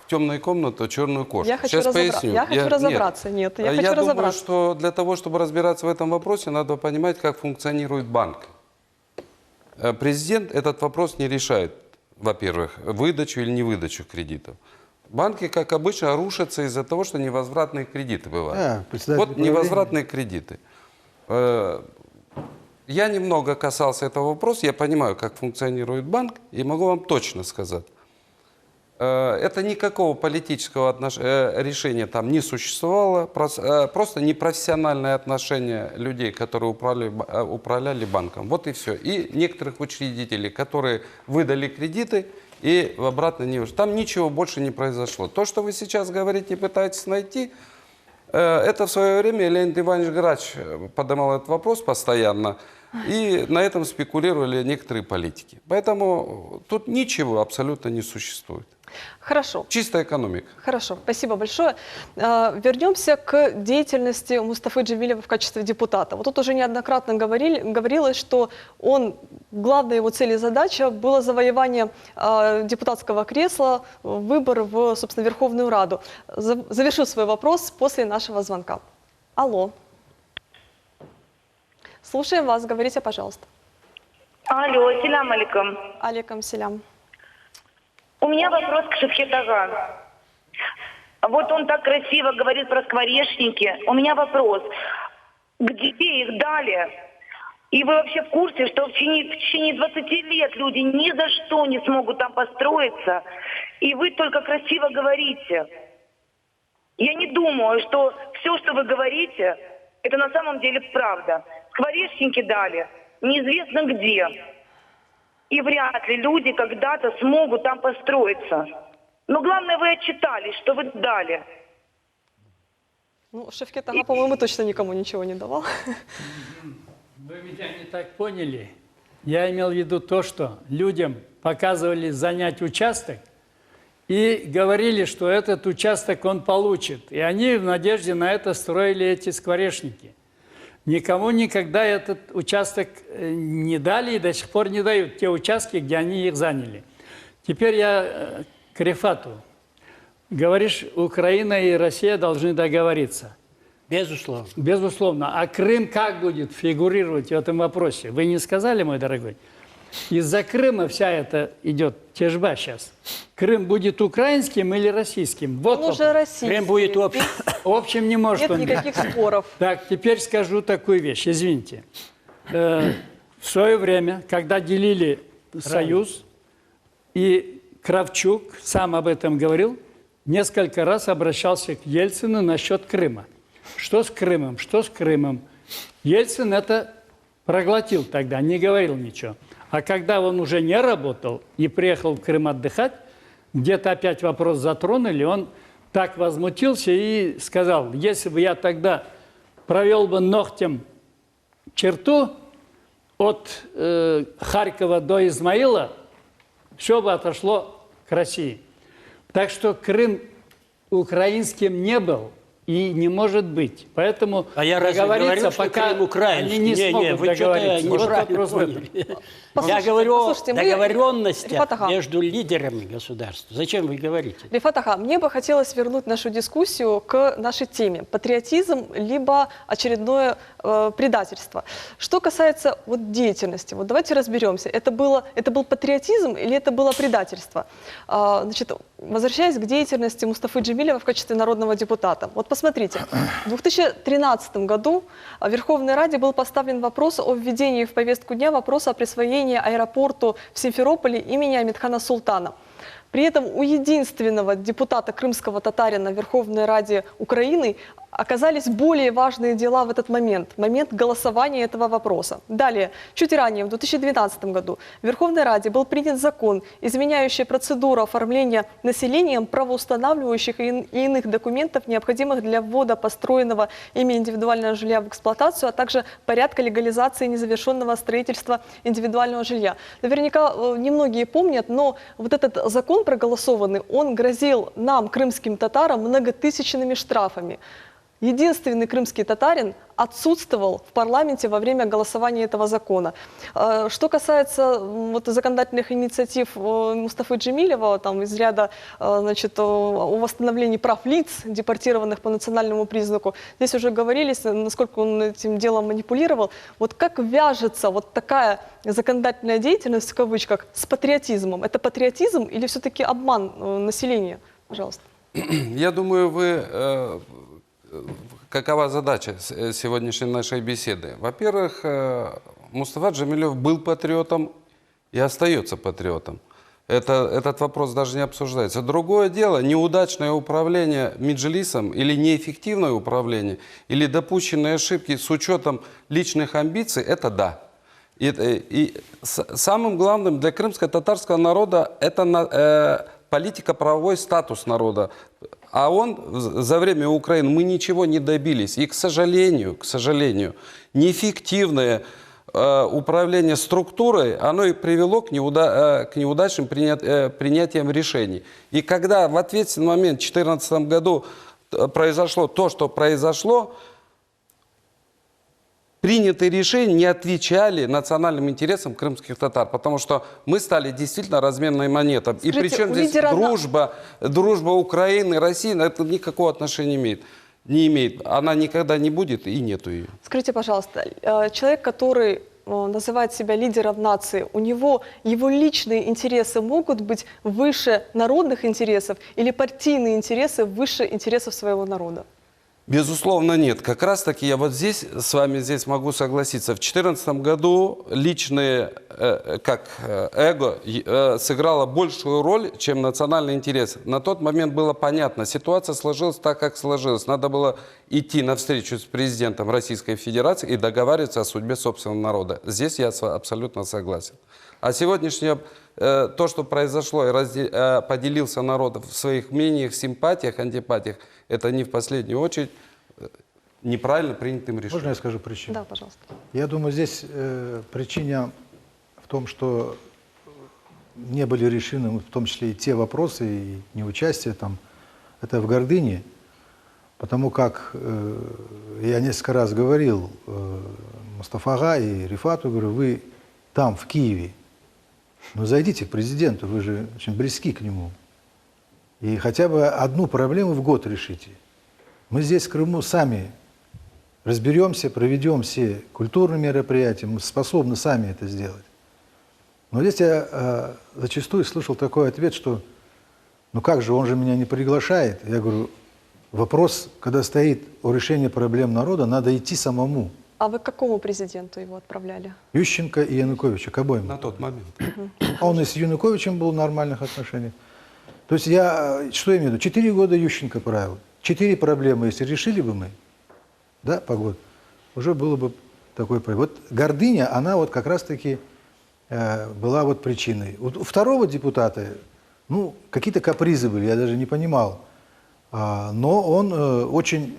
в темную комнату черную кошку. Я хочу разобраться. Я хочу разобраться. Нет, я хочу разобраться. Думаю, что для того, чтобы разбираться в этом вопросе, надо понимать, как функционирует банк. Президент этот вопрос не решает, во-первых, выдачу или невыдачу кредитов. Банки, как обычно, рушатся из-за того, что невозвратные кредиты бывают. Вот невозвратные кредиты. Я немного касался этого вопроса, я понимаю, как функционирует банк, и могу вам точно сказать. Это никакого политического решения там не существовало, просто непрофессиональное отношение людей, которые управляли банком. Вот и все. И некоторых учредителей, которые выдали кредиты, и в обратно не вышло. Там ничего больше не произошло. То, что вы сейчас говорите, пытаетесь найти, это в свое время Леонид Иванович Грач поднимал этот вопрос постоянно, и на этом спекулировали некоторые политики. Поэтому тут ничего абсолютно не существует. Хорошо. Чистая экономика. Хорошо, спасибо большое. Вернемся к деятельности Мустафы Джемилева в качестве депутата. Вот тут уже неоднократно говорилось, что главная его цель и задача было завоевание депутатского кресла, выбор в, собственно, Верховную Раду. Завершу свой вопрос после нашего звонка. Алло. Слушаем вас, говорите, пожалуйста. Алло, селям алейкум. Алейкум селям. У меня вопрос к Шевкет Ага. Вот он так красиво говорит про скворечники. У меня вопрос. Где их дали? И вы вообще в курсе, что в течение 20 лет люди ни за что не смогут там построиться, и вы только красиво говорите. Я не думаю, что все, что вы говорите, это на самом деле правда. Скворечники дали неизвестно где. И вряд ли люди когда-то смогут там построиться. Но главное, вы отчитались, что вы дали. Ну, Шевкет Ага, по-моему, точно никому ничего не давал. Вы меня не так поняли. Я имел в виду то, что людям показывали занять участок и говорили, что этот участок он получит. И они в надежде на это строили эти скворечники. Никому никогда этот участок не дали и до сих пор не дают, те участки, где они их заняли. Теперь я к Рифату. Говоришь, Украина и Россия должны договориться. Безусловно. Безусловно. А Крым как будет фигурировать в этом вопросе? Вы не сказали, мой дорогой? Из-за Крыма вся эта идет тяжба сейчас. Крым будет украинским или российским? Вот Он уже российский. Крым будет общим. Общим не может Нет он быть. никаких споров. Так, теперь скажу такую вещь, извините. В свое время, когда делили Союз, и Кравчук сам об этом говорил, несколько раз обращался к Ельцину насчет Крыма. Что с Крымом? Что с Крымом? Ельцин это проглотил тогда, не говорил ничего. А когда он уже не работал и приехал в Крым отдыхать, где-то опять вопрос затронули, он так возмутился и сказал, если бы я тогда провел бы ногтем черту от Харькова до Измаила, все бы отошло к России. Так что Крым украинским не был и не может быть. Поэтому я разве говорил, что пока Крым украинский? они не смогут вы договориться. Вот неправильно вопрос в этом. поняли. Послушайте, Я говорю о послушайте, мы- договоренностях Рифат Ага. между лидерами государств. Зачем вы говорите? Рифат Ага, мне бы хотелось вернуть нашу дискуссию к нашей теме. Патриотизм либо очередное предательство. Что касается вот деятельности, вот давайте разберемся. Это был патриотизм или это было предательство? Значит, возвращаясь к деятельности Мустафы Джемилева в качестве народного депутата. Вот посмотрите, в 2013 году в Верховной Раде был поставлен вопрос о введении в повестку дня вопроса о присвоении аэропорту в Симферополе имени Амитхана Султана. При этом у единственного депутата крымского татарина в Верховной Раде Украины оказались более важные дела в этот момент голосования этого вопроса. Далее, чуть ранее, в 2012 году, в Верховной Раде был принят закон, изменяющий процедуру оформления населением правоустанавливающих и иных документов, необходимых для ввода построенного ими индивидуального жилья в эксплуатацию, а также порядка легализации незавершенного строительства индивидуального жилья. Наверняка немногие помнят, но вот этот закон проголосованный, он грозил нам, крымским татарам, многотысячными штрафами. Единственный крымский татарин отсутствовал в парламенте во время голосования этого закона. Что касается вот, законодательных инициатив Мустафы Джемилева, там, из ряда о восстановлении прав лиц, депортированных по национальному признаку, здесь уже говорились, насколько он этим делом манипулировал. Вот как вяжется вот такая законодательная деятельность, в кавычках, с патриотизмом? Это патриотизм или все-таки обман населения? Пожалуйста. Я думаю, какова задача сегодняшней нашей беседы? Во-первых, Мустафа Джемилев был патриотом и остается патриотом. Этот вопрос даже не обсуждается. Другое дело, неудачное управление Меджлисом или неэффективное управление, или допущенные ошибки с учетом личных амбиций, это да. И самым главным для крымско-татарского народа это политико-правовой статус народа. А за время Украины мы ничего не добились. И, к сожалению, неэффективное управление структурой, оно и привело к неудачным принятиям решений. И когда в ответственный момент в 2014 году произошло то, что произошло, принятые решения не отвечали национальным интересам крымских татар, потому что мы стали действительно разменной монетой. И причем здесь дружба Украины, России, это никакого отношения не имеет. Она никогда не будет и нету ее. Скажите, пожалуйста, человек, который называет себя лидером нации, у него его личные интересы могут быть выше народных интересов или партийные интересы выше интересов своего народа? Безусловно, нет. Как раз таки я вот здесь с вами могу согласиться. В 2014 году личное, эго сыграло большую роль, чем национальный интерес. На тот момент было понятно, ситуация сложилась так, как сложилась. Надо было идти навстречу с президентом Российской Федерации и договариваться о судьбе собственного народа. Здесь я абсолютно согласен. А сегодняшнее, то, что произошло, и поделился народ в своих мнениях, симпатиях, антипатиях, это не в последнюю очередь неправильно принятым решением. Можно я скажу причину? Да, пожалуйста. Я думаю, здесь причина в том, что не были решены, в том числе и те вопросы, и неучастие там, это в гордыне, потому как я несколько раз говорил Мустафа Ага и Рифату, говорю, вы там, в Киеве, ну зайдите к президенту, вы же очень близки к нему, и хотя бы одну проблему в год решите. Мы здесь в Крыму сами разберемся, проведем все культурные мероприятия, мы способны сами это сделать. Но здесь я зачастую слышал такой ответ, что ну как же, он же меня не приглашает. Я говорю, вопрос, когда стоит о решении проблем народа, надо идти самому. А вы к какому президенту его отправляли? Ющенко и Януковича, к обоим. На тот момент. А он и с Януковичем был в нормальных отношениях. То есть я, что я имею в виду, 4 года Ющенко правил. 4 проблемы, если решили бы мы, да, по году, уже было бы такой проблем. Вот гордыня, она вот как раз-таки была вот причиной. У второго депутата, ну, какие-то капризы были, я даже не понимал. Но он очень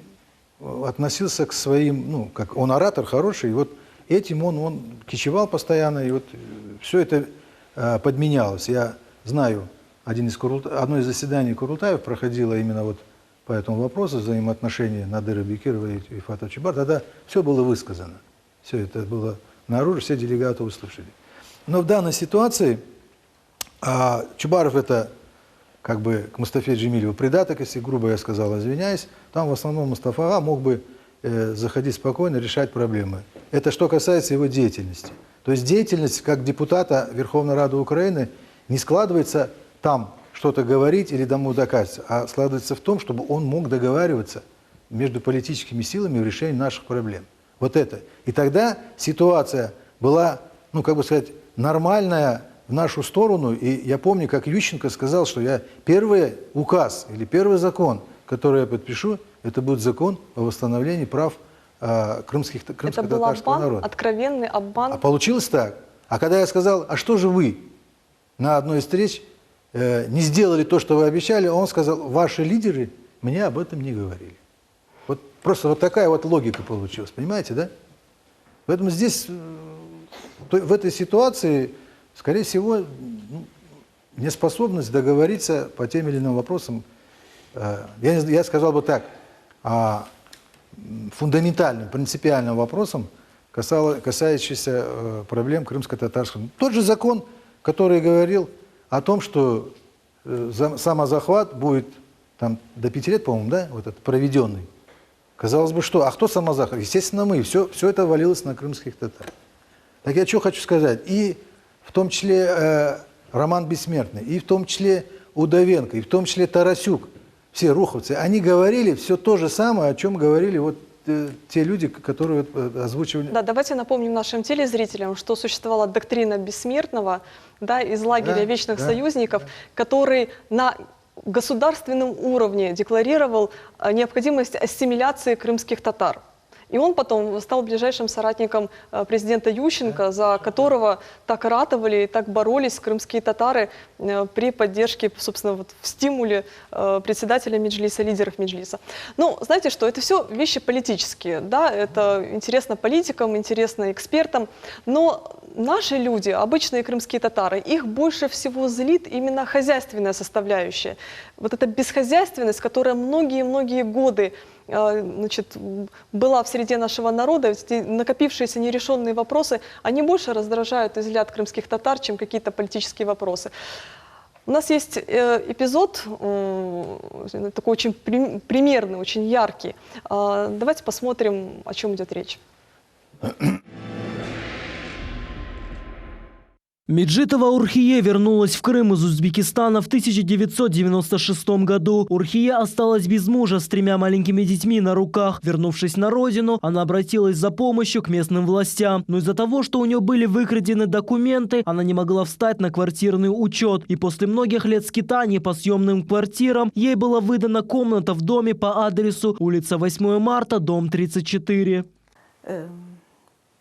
относился к своим, ну, как он оратор хороший, и вот этим он кичевал постоянно, и вот все это подменялось. Я знаю, одно из заседаний Курултаев проходило именно вот по этому вопросу взаимоотношения Надыра Бекирова и Рифата Чубара. Тогда все было высказано, все это было наружу, все делегаты услышали. Но в данной ситуации Чубаров это как бы к Мустафе Джемилеву придаток, если грубо я сказал, извиняюсь, там в основном Мустафа Ага мог бы заходить спокойно, решать проблемы. Это что касается его деятельности. То есть деятельность как депутата Верховной Рады Украины не складывается там что-то говорить или тому доказывать, а складывается в том, чтобы он мог договариваться между политическими силами в решении наших проблем. Вот это. И тогда ситуация была, ну как бы сказать, нормальная в нашу сторону. И я помню, как Ющенко сказал, что я первый указ или первый закон, который я подпишу, это будет закон о восстановлении прав крымско-татарского народа. Откровенный обман. А получилось так. А когда я сказал, а что же вы на одной из встреч не сделали то, что вы обещали, он сказал, ваши лидеры мне об этом не говорили. Вот просто вот такая вот логика получилась, понимаете, да? Поэтому здесь, в этой ситуации, скорее всего, неспособность договориться по тем или иным вопросам, я сказал бы так, фундаментальным, принципиальным вопросом, касающимся проблем крымско-татарского. Тот же закон, который говорил о том, что самозахват будет там до 5 лет, по-моему, да, вот этот проведенный. Казалось бы, что? А кто самозахват? Естественно, мы. Все это валилось на крымских татар. Так я что хочу сказать. И в том числе Роман Бессмертный, и в том числе Удовенко, и в том числе Тарасюк, все руховцы, они говорили все то же самое, о чем говорили вот те люди, которые озвучивали. Да, давайте напомним нашим телезрителям, что существовала доктрина Бессмертного, да, из лагеря вечных союзников, который на государственном уровне декларировал необходимость ассимиляции крымских татар. И он потом стал ближайшим соратником президента Ющенко, за которого так ратовали и так боролись крымские татары при поддержке, собственно, вот в стимуле председателя Меджлиса, лидеров Меджлиса. Ну, знаете что, это все вещи политические, да, это интересно политикам, интересно экспертам, но наши люди, обычные крымские татары, их больше всего злит именно хозяйственная составляющая. Вот эта бесхозяйственность, которая многие-многие годы значит, была в среде нашего народа, накопившиеся нерешенные вопросы, они больше раздражают и злят крымских татар, чем какие-то политические вопросы. У нас есть эпизод, такой очень примерный, очень яркий. Давайте посмотрим, о чем идет речь. Меджитова Урхие вернулась в Крым из Узбекистана в 1996 году. Урхие осталась без мужа с 3 маленькими детьми на руках. Вернувшись на родину, она обратилась за помощью к местным властям. Но из-за того, что у нее были выкрадены документы, она не могла встать на квартирный учет. И после многих лет скитаний по съемным квартирам ей была выдана комната в доме по адресу улица 8 марта, дом 34.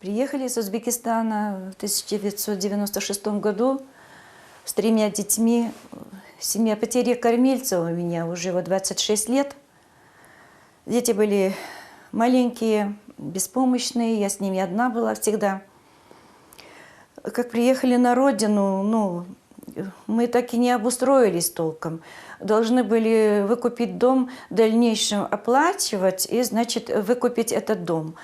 Приехали из Узбекистана в 1996 году с 3 детьми. Семья потери кормильца у меня уже 26 лет. Дети были маленькие, беспомощные, я с ними одна была всегда. Как приехали на родину, ну, мы так и не обустроились толком. Должны были выкупить дом, в дальнейшем оплачивать и, значит, выкупить этот дом.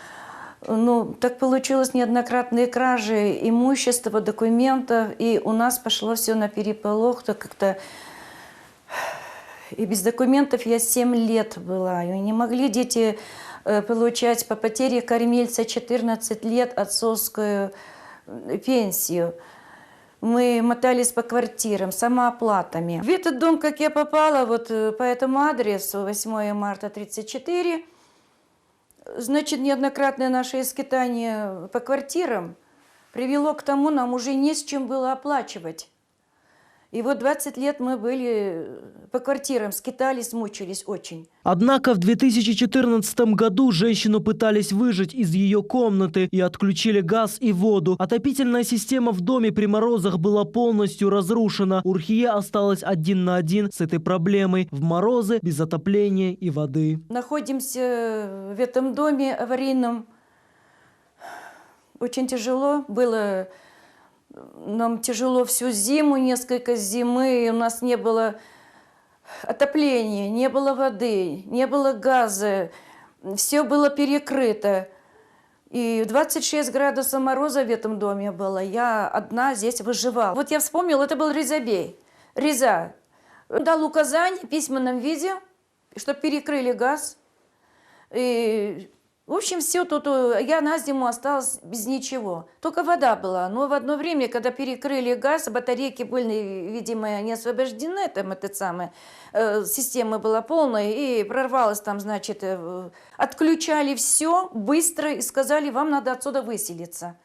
Ну, так получилось неоднократные кражи имущества, документов, и у нас пошло все на переполох, то как-то... И без документов я 7 лет была, и не могли дети получать по потере кормильца 14 лет отцовскую пенсию. Мы мотались по квартирам, самооплатами. В этот дом, как я попала, вот по этому адресу, 8 марта 34, значит, неоднократное наше скитание по квартирам привело к тому, нам уже не с чем было оплачивать. И вот 20 лет мы были по квартирам, скитались, мучились очень. Однако в 2014 году женщину пытались выжать из ее комнаты и отключили газ и воду. Отопительная система в доме при морозах была полностью разрушена. Урхие осталась 1 на 1 с этой проблемой. В морозы, без отопления и воды. Находимся в этом доме аварийном. Очень тяжело было. Нам тяжело всю зиму, несколько зимы, и у нас не было отопления, не было воды, не было газа, все было перекрыто. И 26 градусов мороза в этом доме было, я одна здесь выживала. Вот я вспомнила, это был Резабей, Реза. Он дал указание в письменном виде, чтобы перекрыли газ. И... В общем, все тут, я на зиму осталась без ничего. Только вода была. Но в одно время, когда перекрыли газ, батарейки были, видимо, не освобождены, там это самое, система была полная, и прорвалась там, значит, отключали все быстро и сказали, вам надо отсюда выселиться.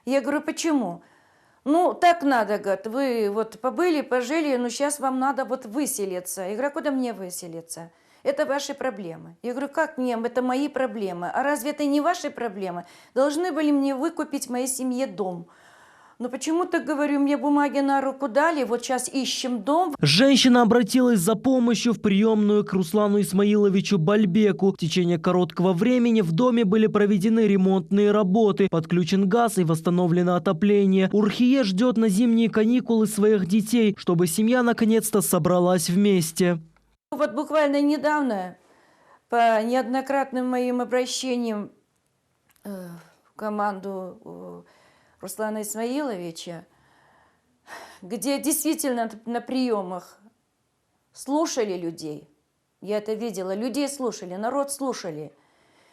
Я говорю, почему? Ну, так надо, говорит, вы вот побыли, пожили, но сейчас вам надо вот выселиться. Я говорю, а куда мне выселиться? Это ваши проблемы. Я говорю, как мне? Это мои проблемы. А разве это не ваши проблемы? Должны были мне выкупить моей семье дом. Но почему-то, говорю, мне бумаги на руку дали, вот сейчас ищем дом. Женщина обратилась за помощью в приемную к Руслану Исмаиловичу Бальбеку. В течение короткого времени в доме были проведены ремонтные работы, подключен газ и восстановлено отопление. Урхие ждет на зимние каникулы своих детей, чтобы семья наконец-то собралась вместе. Вот буквально недавно, по неоднократным моим обращениям в команду Руслана Исмаиловича, где действительно на приемах слушали людей, я это видела, людей слушали, народ слушали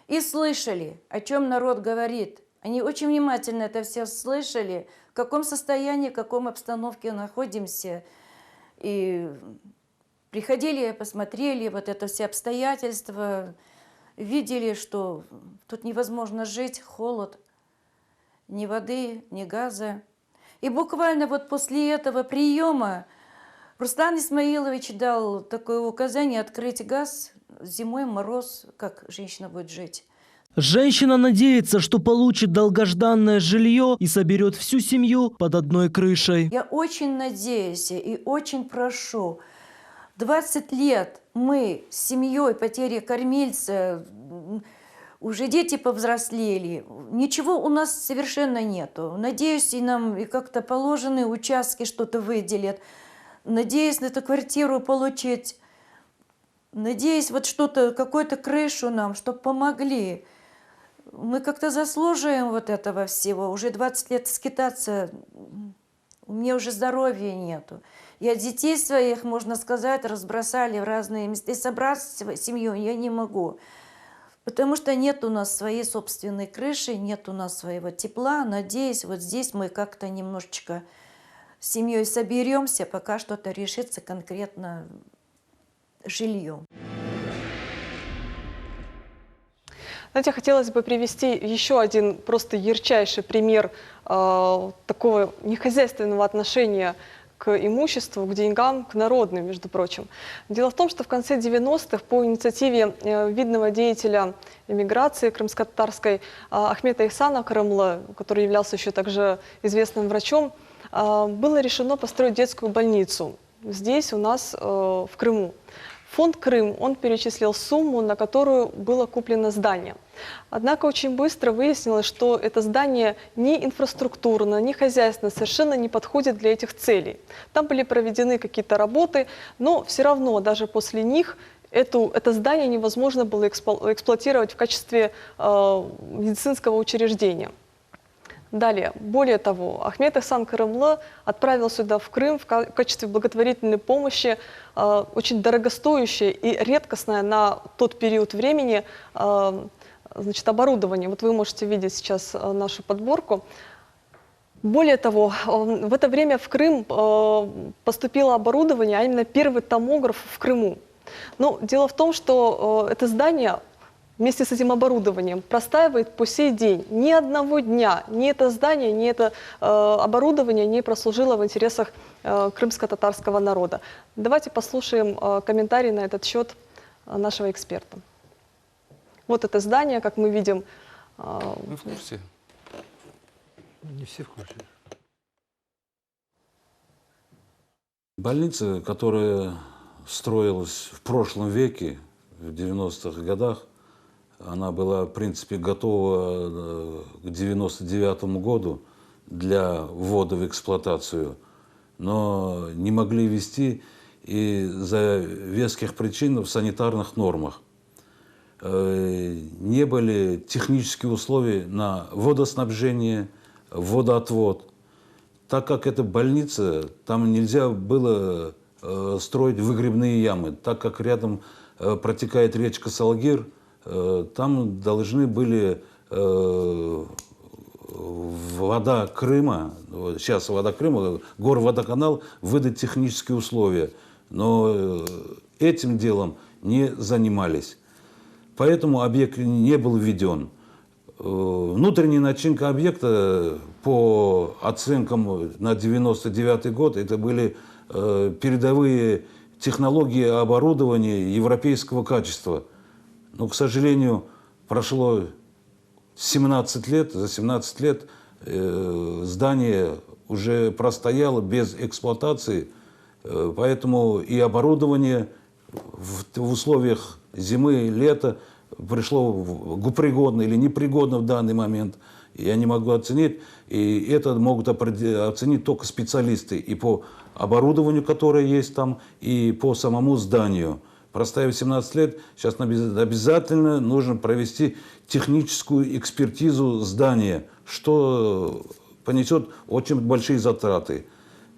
и слышали, о чем народ говорит. Они очень внимательно это все слышали, в каком состоянии, в каком обстановке находимся. И приходили, посмотрели вот это все обстоятельства, видели, что тут невозможно жить, холод, ни воды, ни газа. И буквально вот после этого приема Руслан Исмаилович дал такое указание открыть газ зимой, мороз, как женщина будет жить. Женщина надеется, что получит долгожданное жилье и соберет всю семью под одной крышей. Я очень надеюсь и очень прошу. 20 лет мы с семьей потери кормильца, уже дети повзрослели, ничего у нас совершенно нету. Надеюсь, и нам и как-то положенные участки что-то выделят. Надеюсь на эту квартиру получить. Надеюсь, вот что-то, какую-то крышу нам, чтобы помогли. Мы как-то заслуживаем вот этого всего. Уже 20 лет скитаться, у меня уже здоровья нету. Я детей своих, можно сказать, разбросали в разные места. И собрать семью я не могу. Потому что нет у нас своей собственной крыши, нет у нас своего тепла. Надеюсь, вот здесь мы как-то немножечко с семьей соберемся, пока что-то решится конкретно жильем. Знаете, хотелось бы привести еще один просто ярчайший пример такого нехозяйственного отношения к имуществу, к деньгам, к народным, между прочим. Дело в том, что в конце 90-х по инициативе видного деятеля эмиграции крымско-татарской Ахмета Ихсана Карымлы, который являлся еще также известным врачом, было решено построить детскую больницу здесь, у нас, в Крыму. Фонд «Крым», он перечислил сумму, на которую было куплено здание. Однако очень быстро выяснилось, что это здание ни инфраструктурно, ни хозяйственно совершенно не подходит для этих целей. Там были проведены какие-то работы, но все равно даже после них это здание невозможно было эксплуатировать в качестве медицинского учреждения. Далее, более того, Ахмед Ихсан Кырымлы отправил сюда, в Крым, в качестве благотворительной помощи очень дорогостоящее и редкостное на тот период времени значит, оборудование. Вот вы можете видеть сейчас нашу подборку. Более того, в это время в Крым поступило оборудование, а именно первый томограф в Крыму. Но дело в том, что это здание вместе с этим оборудованием простаивает по сей день. Ни одного дня ни это здание, ни это оборудование не прослужило в интересах крымско-татарского народа. Давайте послушаем комментарий на этот счет нашего эксперта. Вот это здание, как мы видим. Вы в курсе? Не все в курсе. Больница, которая строилась в прошлом веке, в 90-х годах, она была, в принципе, готова к 99-му году для ввода в эксплуатацию, но не могли ввести из-за веских причин в санитарных нормах. Не были технические условия на водоснабжение, водоотвод. Так как это больница, там нельзя было строить выгребные ямы, так как рядом протекает речка Салгир, там должны были вода Крыма, сейчас вода Крыма, Горводоканал выдать технические условия, но этим делом не занимались. Поэтому объект не был введен. Внутренняя начинка объекта по оценкам на 99 год это были передовые технологии оборудования европейского качества. Но, к сожалению, прошло 17 лет, за 17 лет здание уже простояло без эксплуатации, поэтому и оборудование в условиях зимы, лета пришло пригодно или непригодно в данный момент. Я не могу оценить, и это могут оценить только специалисты и по оборудованию, которое есть там, и по самому зданию. Проставив 17 лет, сейчас обязательно нужно провести техническую экспертизу здания, что понесет очень большие затраты.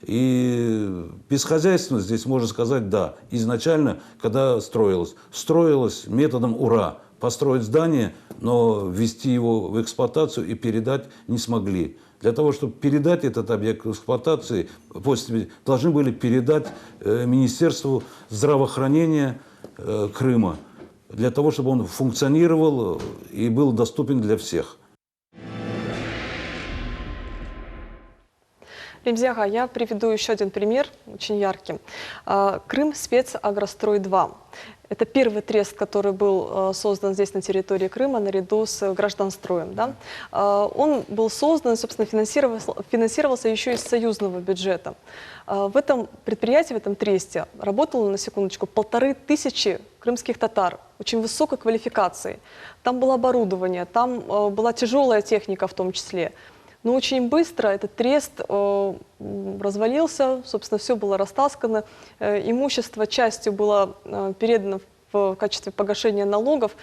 И безхозяйственно здесь можно сказать, да, изначально, когда строилось методом «Ура». Построить здание, но ввести его в эксплуатацию и передать не смогли. Для того, чтобы передать этот объект в эксплуатации, должны были передать Министерству здравоохранения Крыма, для того, чтобы он функционировал и был доступен для всех. Ремзиага, я приведу еще один пример, очень яркий. Крым спецагрострой-2. Это первый трест, который был создан здесь на территории Крыма наряду с гражданстроем. Да? Он был создан, собственно, финансировался еще из союзного бюджета. В этом предприятии, в этом тресте работало, на секундочку, 1500 крымских татар, очень высокой квалификации. Там было оборудование, там была тяжелая техника в том числе. Но очень быстро этот трест развалился, собственно, все было растаскано, имущество частью было передано в качестве погашения налогов.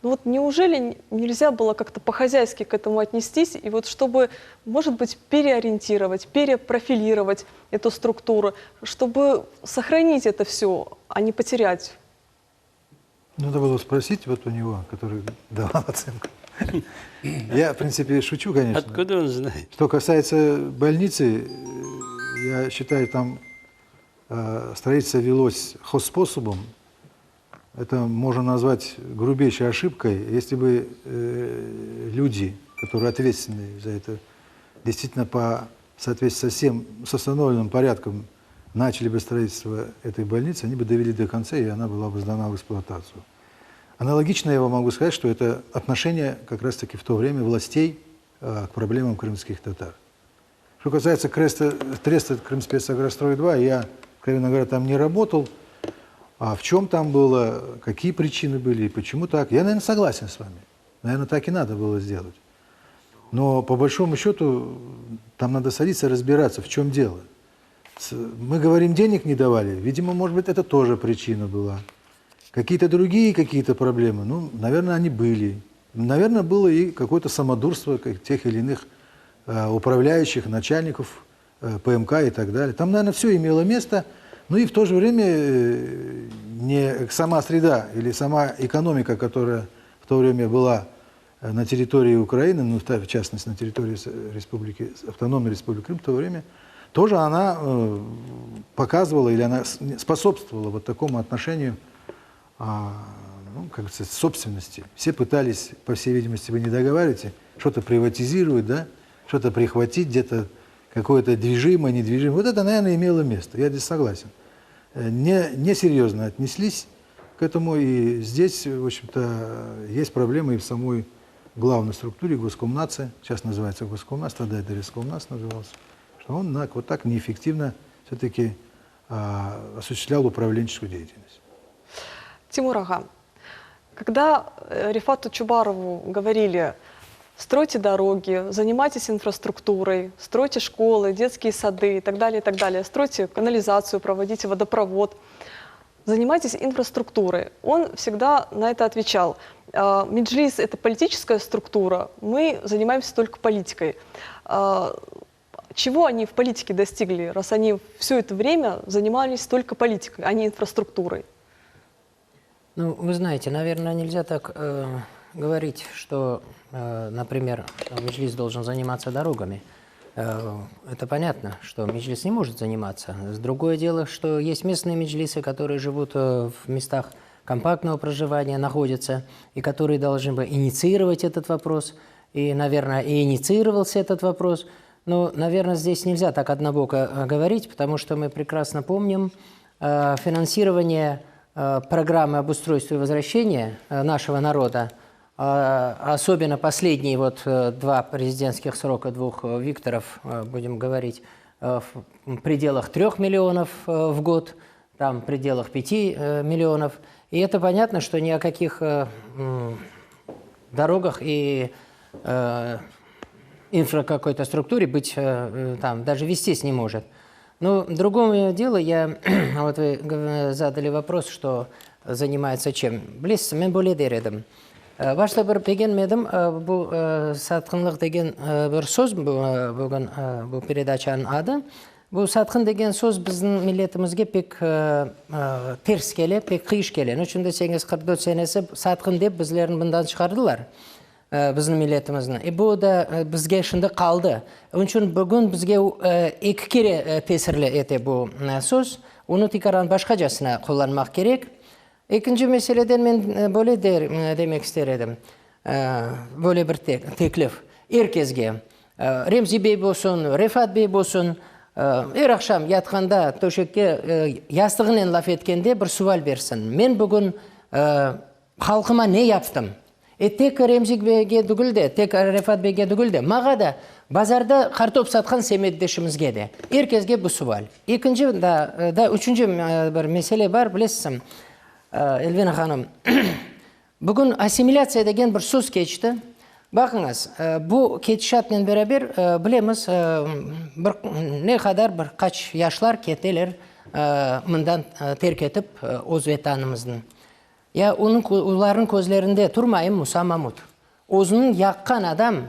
Но вот неужели нельзя было как-то по-хозяйски к этому отнестись, и вот чтобы, может быть, переориентировать, перепрофилировать эту структуру, чтобы сохранить это все, а не потерять? Надо было спросить вот у него, который давал оценку. Я, в принципе, шучу, конечно. Откуда он знает? Что касается больницы, я считаю, там строительство велось хозспособом. Это можно назвать грубейшей ошибкой. Если бы люди, которые ответственны за это, действительно по соответствии с установленным порядком начали бы строительство этой больницы, они бы довели до конца, и она была бы сдана в эксплуатацию. Аналогично я вам могу сказать, что это отношение как раз-таки в то время властей к проблемам крымских татар. Что касается треста Крымспецагрострой-2, я, откровенно говоря, там не работал. А в чем там было, какие причины были и почему так? Я, наверное, согласен с вами. Наверное, так и надо было сделать. Но по большому счету там надо садиться разбираться, в чем дело. Мы говорим, денег не давали. Видимо, может быть, это тоже причина была. Какие-то другие какие-то проблемы, ну, наверное, они были. Наверное, было и какое-то самодурство тех или иных управляющих, начальников ПМК и так далее. Там, наверное, все имело место, но и в то же время не сама среда или сама экономика, которая в то время была на территории Украины, ну, в частности, на территории автономной республики Крым в то время, тоже она показывала или она способствовала вот такому отношению, ну, как говорится, собственности. Все пытались, по всей видимости, вы не договариваете, что-то приватизировать, да, что-то прихватить, где-то какое-то движимое, недвижимое. Вот это, наверное, имело место. Я здесь согласен. Несерьезно отнеслись к этому, и здесь, в общем-то, есть проблемы и в самой главной структуре Госкомнадзора, сейчас называется Госкомнадзор, тогда это Рескомнадзор назывался, что он вот так неэффективно все-таки осуществлял управленческую деятельность. Тимур ага, когда Рифату Чубарову говорили: стройте дороги, занимайтесь инфраструктурой, стройте школы, детские сады и так далее, стройте канализацию, проводите водопровод, занимайтесь инфраструктурой, он всегда на это отвечал: Меджлис — это политическая структура, мы занимаемся только политикой. Чего они в политике достигли, раз они все это время занимались только политикой, а не инфраструктурой? Ну, вы знаете, наверное, нельзя так говорить, что, например, Меджлис должен заниматься дорогами. Это понятно, что Меджлис не может заниматься. Другое дело, что есть местные меджлисы, которые живут в местах компактного проживания, находятся, и которые должны бы инициировать этот вопрос. И, наверное, и инициировался этот вопрос. Но, наверное, здесь нельзя так однобоко говорить, потому что мы прекрасно помним финансирование программы обустройства и возвращения нашего народа, особенно последние вот 2 президентских срока 2 Викторов, будем говорить, в пределах 3 миллионов в год, там в пределах 5 миллионов. И это понятно, что ни о каких дорогах и инфра какой-то структуре быть там даже вестись не может. Но другое дело, вот вы задали вопрос, что занимается чем. Близ, мен более дередім. Башта бір пеген медім, бұл сатқынлық деген бір сөз бүгін бұл передачаның ады. Бұл сатқын деген сөз біздің миллетімізге пек терс келе, пек қиыш келе. Үшін десеңіз 44 сенесі сатқын деп біздерін бұндан шығардылар. Біздің миллетіміздің. Бұл да бізге шынды қалды. Үшін бүгін бізге 2 кере тесірлі ете бұл сөз. Оны тикаран башқа жасына қолданмақ керек. Екінші мәселеден мен бөле демек істер едім. Бөле бір теклif. Еркезге. Ремзи бей болсын, Рефат бей болсын, ақшам ятқанда төшекке ястығынан лаф еткенде бір сувал берсін. Мен бүгін халқыма не яптым? Тек Ремзик бейге дүгілді, тек Рефат бейге дүгілді. Маға да базарда картоп сатқан семетдешімізге де. Еркезге бұл сувал. Екінші да үшінші бір меселе бар, білесім. Эльвина ханым, бүгін ассимиляция деген бір сөз кечті. Бақыңыз, бұл кетішатмен бәрабер білеміз, не қадар бір қач яшлар кетелер мұндан терк етіп Өзбекстанымыздың. Я олардың көзлерінде тұрмайым Мұса Мамут. Өзінің яққан адам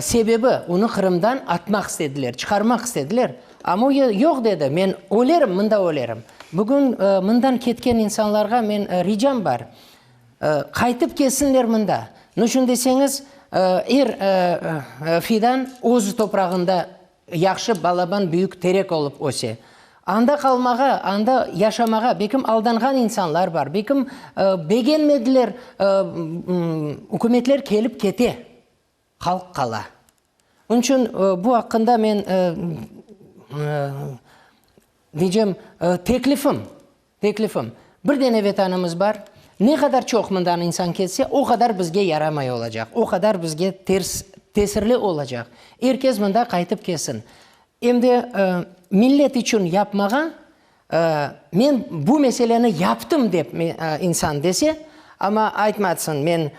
себебі оны Қырымдан атмақ істеділер, шығармақ істеділер. Ама жоқ деді, мен өлерім, мұнда өлерім. Бүгін мұндан кеткен инсанларға мен рижам бар. Қайтып кесінлер мұнда. Нүшін десеңіз, Фидан өз топырағында яқшы балабан бүйік терек олып өсе. Анда қалмаға, анда яшамаға бекім алданған инсанлар бар. Бекім бегенмеділер, үкіметлер келіп кете. Халық қала. Үшін бұл ақында мен diyeceğim teklifim. Bir dene vetanımız var. Ne kadar çok bundan insan kesse o kadar bizge yaramay olacak. O kadar bizge tesirli olacak. Herkes bunda kayıtıp kesin. Hem de millet için yapmağa мен бұл мәселені яптым деп инсан десе, ама айтматсын, мен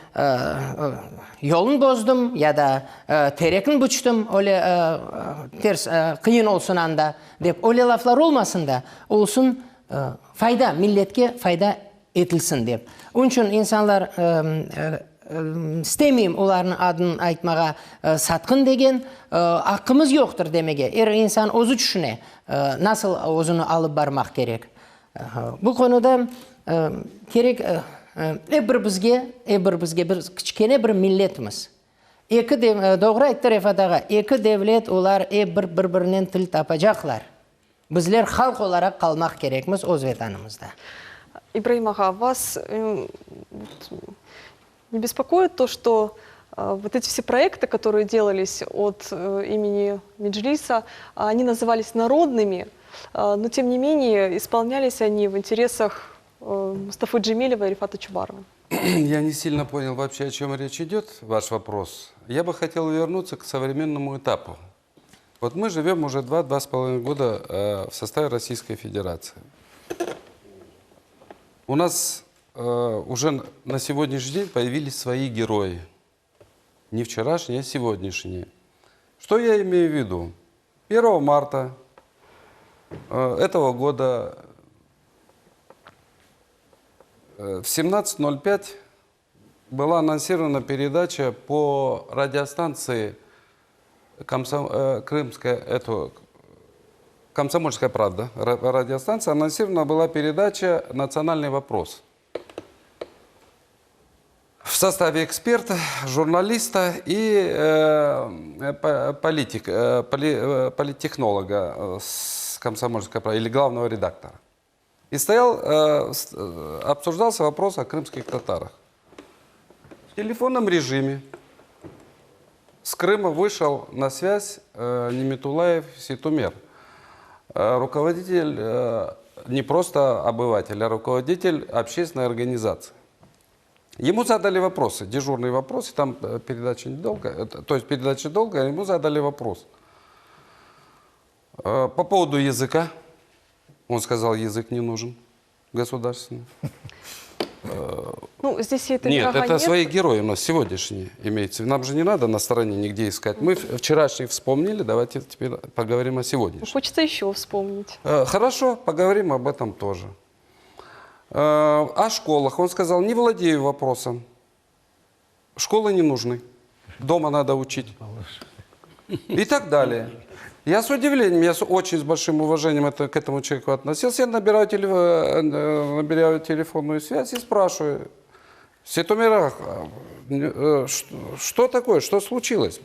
yolun bozdum ya da terekin buçtum, öyle ters kıyın olsun anda deyip öyle laflar olmasın da olsun fayda, milletke fayda etilsin deyip. Onun için insanlar istemeyim onların adını aytmağa satkın degen hakkımız yoktur demege. İnsan ozu düşüne nasıl ozunu alıp barmak gerek. Bu konuda gerek bir kichkene bir milletimiz. Doğru aytты Rifat ağa, iki devlet ular bir-birinden til tapacaklar. Bizler halk olarak kalmak gerekmiz o'z vatanımızda. Ибраим ага, вас не беспокоит то, что вот эти все проекты, которые делались от имени Меджлиса, они назывались народными, но тем не менее исполнялись они в интересах Мустафы Джемилева и Рифата Чубарова? Я не сильно понял вообще, о чем речь идет, ваш вопрос. Я бы хотел вернуться к современному этапу. Вот мы живем уже 2-2,5 года в составе Российской Федерации. У нас уже на сегодняшний день появились свои герои. Не вчерашние, а сегодняшние. Что я имею в виду? 1 марта этого года в 17:05 была анонсирована передача по радиостанции «Комсомольская правда». Радиостанция анонсирована была передача «Национальный вопрос». В составе эксперта, журналиста и политтехнолога с «Комсомольской правды» или главного редактора. И обсуждался вопрос о крымских татарах. В телефонном режиме с Крыма вышел на связь Неметулаев Ситумер, руководитель, не просто обыватель, а руководитель общественной организации. Ему задали вопросы, дежурные вопросы, там передача недолгая, то есть передача долгая, ему задали вопрос. По поводу языка. Он сказал, язык не нужен государственный. Ну, здесь это нет, это свои герои у нас сегодняшние имеются. Нам же не надо на стороне нигде искать. Мы вчерашних вспомнили, давайте теперь поговорим о сегодняшнем. Хочется еще вспомнить. Хорошо, поговорим об этом тоже. О школах. Он сказал, не владею вопросом. Школы не нужны. Дома надо учить. И так далее. Я с удивлением, я очень с большим уважением к этому человеку относился. Я набираю телефонную связь и спрашиваю, Ситумер, что такое, что случилось?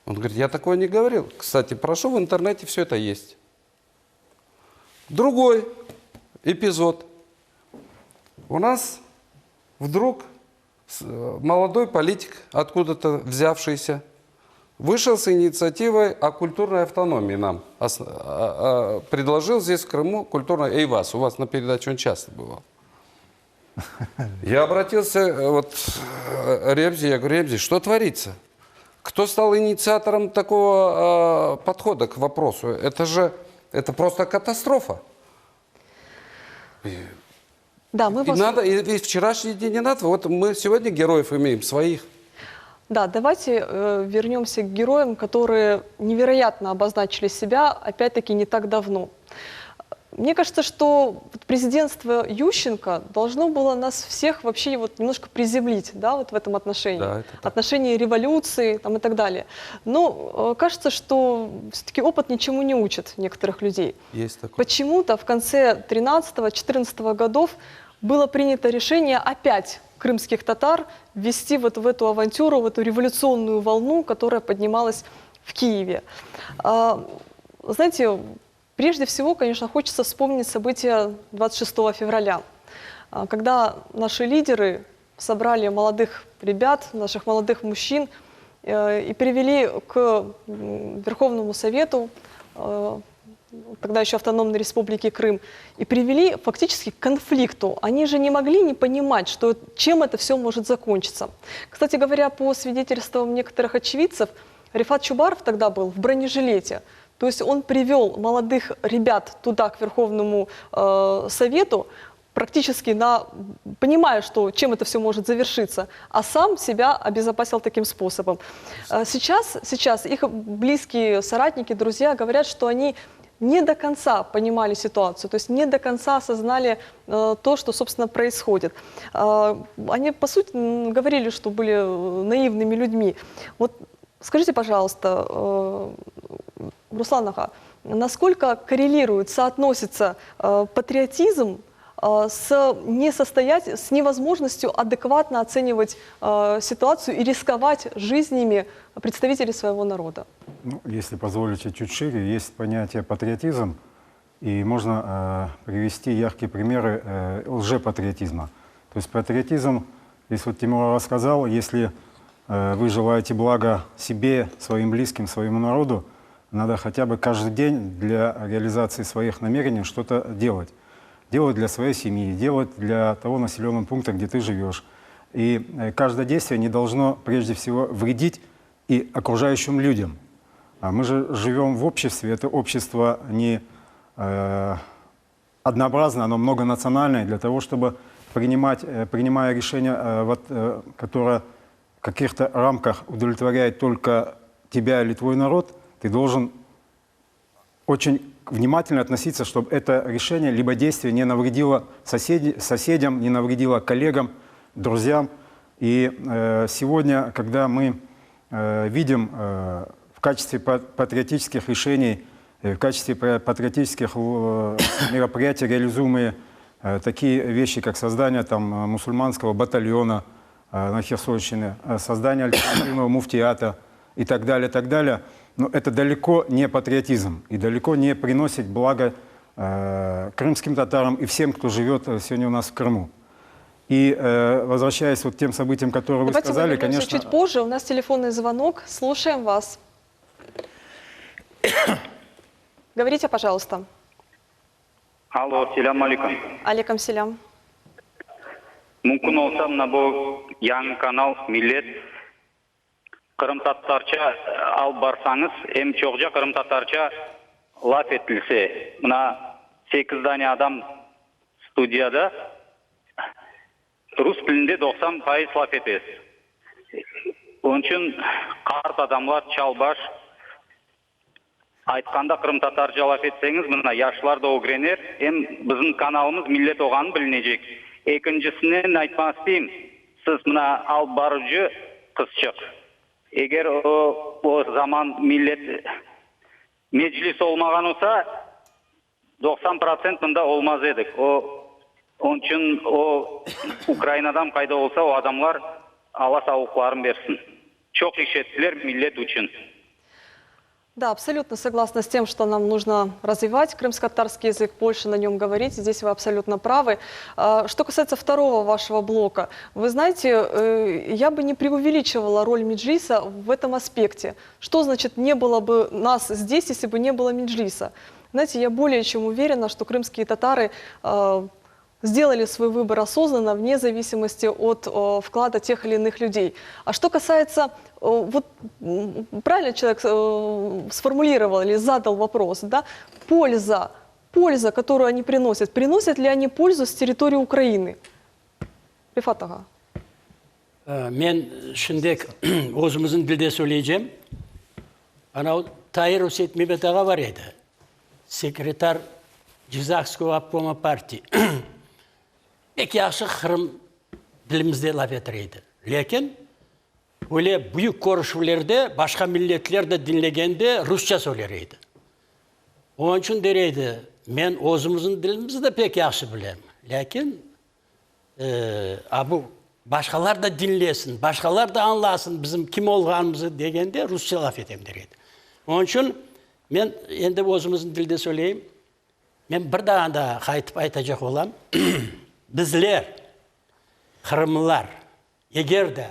Он говорит, я такое не говорил. Кстати, прошу, в интернете все это есть. Другой эпизод. У нас вдруг молодой политик, откуда-то взявшийся, вышел с инициативой о культурной автономии нам. Предложил здесь в Крыму культурное ЭйВАС. У вас на передаче он часто бывал. Я обратился вот Ребзи, я говорю, Ребзи, что творится? Кто стал инициатором такого подхода к вопросу? Это просто катастрофа. Да, мы и вчерашний день не надо. Вот мы сегодня героев имеем своих. Да, давайте вернемся к героям, которые невероятно обозначили себя, опять-таки, не так давно. Мне кажется, что президентство Ющенко должно было нас всех вообще вот немножко приземлить, да, вот в этом отношении. Да, отношении революции там, и так далее. Но кажется, что все-таки опыт ничему не учит некоторых людей. Есть такое. Почему-то в конце 13-14 годов было принято решение опять крымских татар ввести вот в эту авантюру, в эту революционную волну, которая поднималась в Киеве. Знаете, прежде всего, конечно, хочется вспомнить события 26 февраля, когда наши лидеры собрали молодых ребят, наших молодых мужчин и привели к Верховному Совету, тогда еще автономной республики Крым, и привели фактически к конфликту. Они же не могли не понимать, чем это все может закончиться. Кстати говоря, по свидетельствам некоторых очевидцев, Рифат Чубаров тогда был в бронежилете. То есть он привел молодых ребят туда, к Верховному Совету, практически понимая, чем это все может завершиться, а сам себя обезопасил таким способом. Сейчас их близкие соратники, друзья говорят, что они не до конца понимали ситуацию, то есть не до конца осознали то, что, собственно, происходит. Они, по сути, говорили, что были наивными людьми. Вот скажите, пожалуйста, Руслан Ага, насколько коррелирует, соотносится патриотизм с невозможностью адекватно оценивать ситуацию и рисковать жизнями представителей своего народа? Ну, если позволите чуть шире, есть понятие патриотизм, и можно привести яркие примеры лжепатриотизма. То есть патриотизм, если вот Тимур рассказал, если вы желаете блага себе, своим близким, своему народу, надо хотя бы каждый день для реализации своих намерений что-то делать. Делать для своей семьи, делать для того населенного пункта, где ты живешь. И каждое действие не должно прежде всего вредить и окружающим людям. А мы же живем в обществе, это общество не однообразное, оно многонациональное, для того, чтобы принимая решения, которые в каких-то рамках удовлетворяют только тебя или твой народ, ты должен очень внимательно относиться, чтобы это решение либо действие не навредило соседям, не навредило коллегам, друзьям. И сегодня, когда мы видим в качестве патриотических решений, в качестве патриотических мероприятий реализуемые такие вещи, как создание мусульманского батальона на Херсонщине, создание альтернативного муфтиата и так далее, но это далеко не патриотизм и далеко не приносит блага крымским татарам и всем, кто живет сегодня у нас в Крыму. И возвращаясь вот к тем событиям, которые вы сказали, конечно... чуть позже. У нас телефонный звонок. Слушаем вас. Говорите, пожалуйста. Алло, селям алейкум. Алейкум селям. Мүмкін олса мына бұл яңы канал Миллет Қырым татарча алып барсаңыз, эми чоқжа Қырым татарча лаф етілсе, мына 8 дане адам студияда рус тілінде 90% лаф етесіз. Onun үшін қарт адамлар чалбаш айтқанда Қырым татарча лаф етсеңіз, мына яшылар да огренер, біздің каналымыз Миллет оғанын білінежек. Екіншісінен айтмас деймін, сіз мына алып барушы қызчық. Егер o zaman millet meclis olmagan olsa 90% mında olmaz edik. Onun için o Ukrayna'dan kayda olsa o adamlar Allah sağlıklarını versin. Çok iş ettiler millet için. Да, абсолютно согласна с тем, что нам нужно развивать крымско-татарский язык, больше на нем говорить. Здесь вы абсолютно правы. Что касается второго вашего блока, вы знаете, я бы не преувеличивала роль Меджлиса в этом аспекте. Что значит не было бы нас здесь, если бы не было Меджлиса? Знаете, я более чем уверена, что крымские татары сделали свой выбор осознанно, вне зависимости от вклада тех или иных людей. А что касается, вот правильно человек сформулировал или задал вопрос, да, польза, которую они приносят ли они пользу с территории Украины? Рифат аға. Мен шындек өзіміздің тілде сөйлейeceğim. Анау Тайыр Усет Мебет аға бар еді. Секретар Жизакского обкома партии. Пек яқшы Қырым тілімізде лаф етірейді. Лекен, өле бұйық көрішулерде, башқа миллетлерді dinlegende Rusça сөйлерейді. Onun için dereydi, мен өзіміздің тілімізді пек яқшы білем. Лекен, абу başqalar da dinlesin, başqalar da anlasın bizim kim olğanımızı degende Rusça laf etem dereydi. Onun için men endi өзіміздің тілде söyleyeyim. Men bir daha da qaytып айтacak olam. Bizler, Kırımlılar, eğer de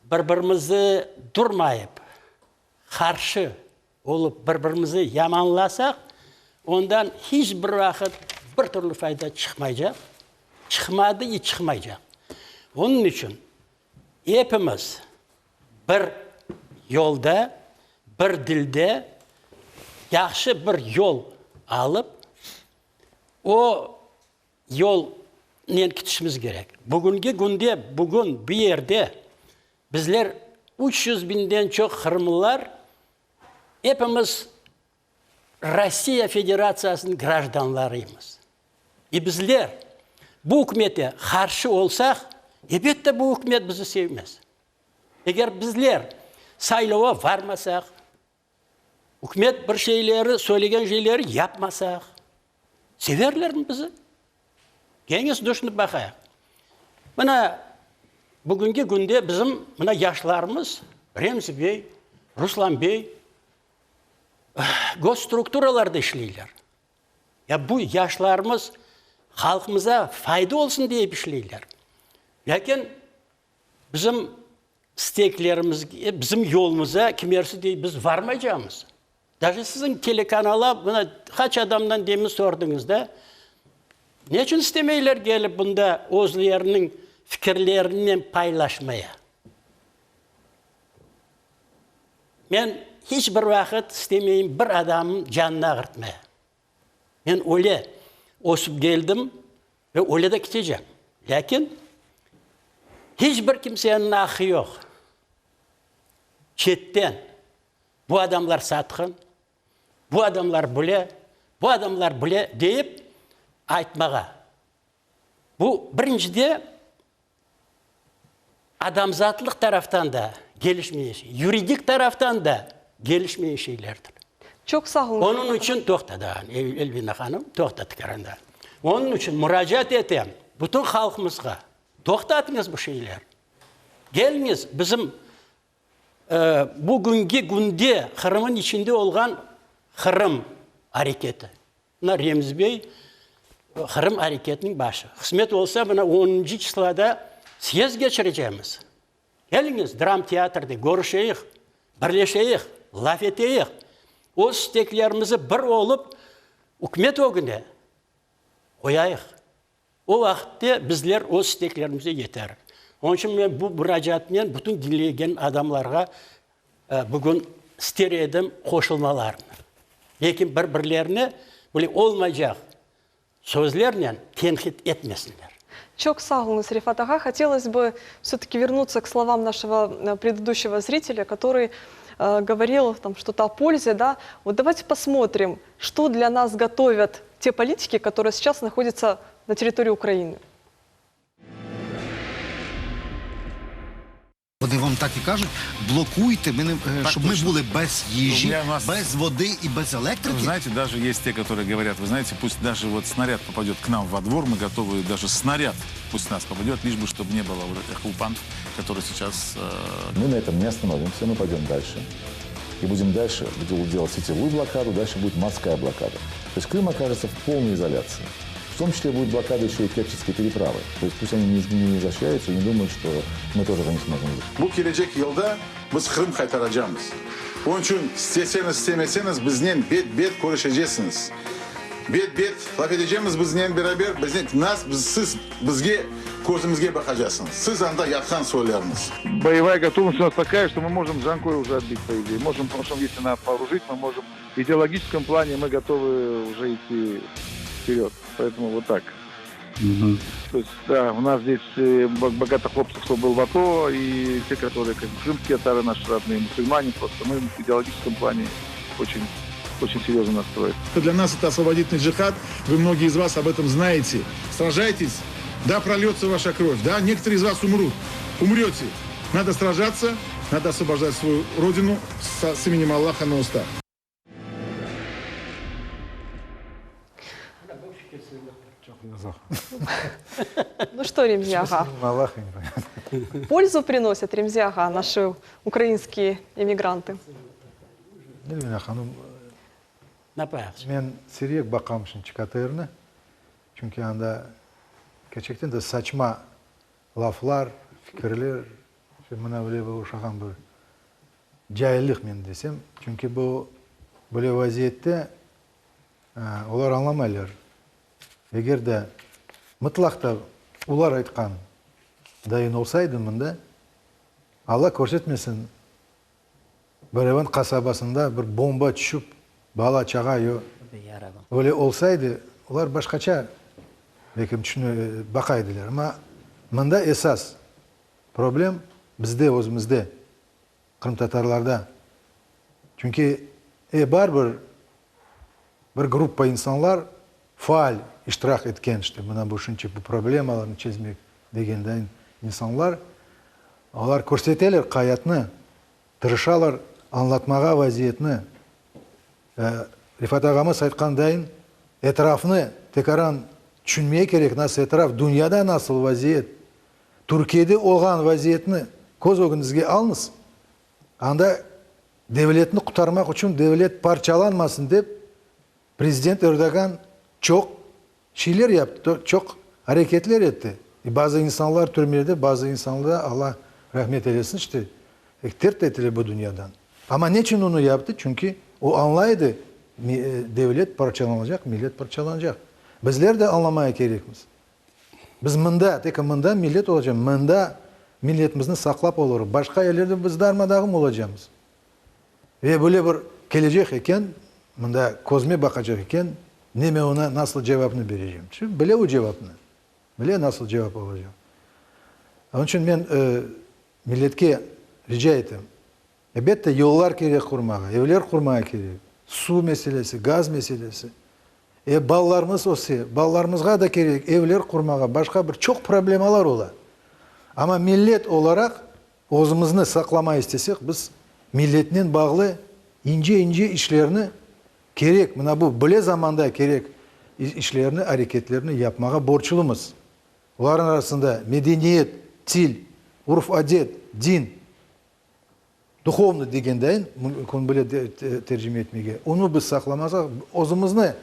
birbirimizi durmayıp, karşı olup birbirimizi yamanlasak, ondan hiçbir vakit bir türlü fayda çıkmayacak. Çıkmadı и çıkmayacak. Onun için hepimiz bir yolda, bir dilde, yaxshi bir yo'l alib, o yo'lni kutishimiz kerak. Bugungi kunda, bugun bu yerda bizlar 300 binden çok Kırımlılar hepimiz Россия Federasyası'nın graždanlarıyız. Bizler bu hükümete karşı olsak, elbette bu hükümet bizi sevmez. Eğer bizler saylova varmasak, hükümet bir şeyleri, söylegen şeyleri yapmasak, severler mi bizi? Geliniz düşünüp bakayım. Bana bugünkü günde bizim yaşlarımız, Remzi Bey, Ruslan Bey, gosstrukturalarda işleyirler. Ya bu yaşlarımız halkımıza fayda olsun diye işleyirler. Lakin bizim isteklerimiz, bizim yolumuza kimersi diye biz varmayacağımız. Даже sizin telekanala buna kaç adamdan demin sordunuz da, ne için istemeyler gelip bunda özlerinin fikirlerini paylaşmaya? Ben hiçbir vakit istemeyim bir adamın canına ağırtmaya. Ben öyle osup geldim ve öyle de gideceğim. Lakin hiçbir kimsenin akı yok. Çetten bu adamlar satkın, bu adamlar böyle, bu adamlar böyle deyip aytmağa. Bu birincide adamzatlık taraftan da gelişmeyen, yuridik taraftan da gelişmeyen şeylerdir. Çok sağ olun. Onun için toxtadı Elvina Hanım, toxtadı karanda. Onun için müracaat etem bütün halkımızga. Toxtatınız bu şeyler. Geliniz bizim bugünkü günde Kırım'ın içinde olan Kırım hareketi. Buna Remzi Bey Kırım hareketinin başı. Kısmet olsa buna 10. çıslada siyaz geçireceğimiz. Geliniz dram tiyatrda görüşeyik, birleşeyik, laf eteyik. O isteklerimizi bir olup hükümet o güne koyayıq. O vakitte bizler o isteklerimize yeter. Onun için ben bu müracaatmen bütün dinleyen adamlarga bugün ister edim koşulmalarını. Lekin birbirlerini böyle olmayacak sözlerle tenkit etmesinler. Çok sağ olun, Рифат ага. Хотелось бы все-таки вернуться к словам нашего предыдущего зрителя, который говорил там что-то о пользе, да. Вот давайте посмотрим, что для нас готовят те политики, которые сейчас находятся на территории Украины. Вони вам так і кажуть, блокуйте, щоб ми були без їжі, без води и без электрики. Знаете, даже есть те, которые говорят, вы знаете, пусть даже вот снаряд попадет к нам во двор, мы готовы даже снаряд пусть нас попадет, лишь бы, чтобы не было вот этих оккупантов, которые сейчас... Мы на этом не остановимся, мы пойдем дальше. И будем дальше делать сетевую блокаду, дальше будет морская блокада. То есть Крым окажется в полной изоляции. В том числе будет блокада еще и Керченской переправы. То есть пусть они не защищаются и не думают, что мы тоже за них сможем. Bu gelecek yılda biz Kırım kaytaracağız. Onun için isteseniz istemeseniz bizden bet konuşacaksınız. Bet laf edeceğimiz bizden beraber siz bizge gözümüzge bakacaksınız. Siz anda yatkan söyleriniz. Боевая готовность у нас такая, что мы можем Джанкой уже отбить, по идее. Можем, потому что если надо вооружить, мы можем. В идеологическом плане мы готовы уже идти вперед. Поэтому вот так. То есть, да, у нас здесь богато хлопцев, кто был в АТО, и те, которые как крымские татары, наши родные мусульмане, просто мы в идеологическом плане очень, очень серьезно настроены. Для нас это освободительный джихад, вы многие из вас об этом знаете. Сражайтесь, да, прольется ваша кровь, да, некоторые из вас умрете. Надо сражаться, надо освобождать свою родину с именем Аллаха на устах. Ну что, Ремзи ага, пользу приносят, Ремзи ага, наши украинские эмигранты? Men siriyek bakamışım çıkartırını. Çünkü anda gerçekten de saçma laflar, fikirler, bana böyle bir uşağın bir cahillik men desem. Çünkü bu böyle vaziyette onlar anlamaylar. Eğer de mutlakta ular aytkan dayın olsaydı mında Allah көрсетmesin Berevan kasabasında bir bomba düşüp бала чага yo öyle olsaydı ular başkaça belki bakaydılar ama mında esas problem bizde özümüzde Kırım Tatarlarda. Çünkü barbar bir gruppa insanlar faal iştirak etken işte buna bu şunca bu problemalarını çözmek degenden insanlar onlar көрсетелер hayatını tırışalar anlatmağa vaziyetini Rifat ağamız aytqandayın etrafını tekaran düşünmeye gerek nasıl etraf dünyada nasıl vaziyet Türkiye'de olan vaziyetini koz önünüzge alınız anda devletini kurtarmak için devlet parçalanmasın deyip Prezident Erdoğan çok şeyler yaptı, çok hareketler etti. Bazı insanlar türmede, bazı insanlar Allah rahmet eylesin işte tert ettiler bu dünyadan. Ama niçin onu yaptı? Çünkü o anlaydı devlet parçalanacak, millet parçalanacak. Bizler de anlamaya gerekmiz. Biz mında, tek mında millet olacağız. Mında milletimizni saklap olur. Başka yerlerde biz darmadağın olacağız. Ve böyle bir gelecek iken, mında kozme bakacak iken, neme ona nasıl cevabını vereceğim. Çünkü bile o cevabını. Bile nasıl cevap olacak. Onun için ben milletke rica ettim. Elbette yollar gerek kurmaya, evler kurmaya gerek. Su meselesi, gaz meselesi. Ballarımız olsa, ballarımızga da gerek evler kurmaya, başka bir çok problemler ola. Ama millet olarak özümüzü saklamayı istesek, biz milletinin bağlı ince işlerini gerek, bu böyle zamanda gerek işlerini, hareketlerini yapmaya borçluyuz. Onların arasında medeniyet, til, urf, adet, din, duhovnu degendeyin, bunu böyle tercüme etmeye. Onu biz saklamazsak, özümüzü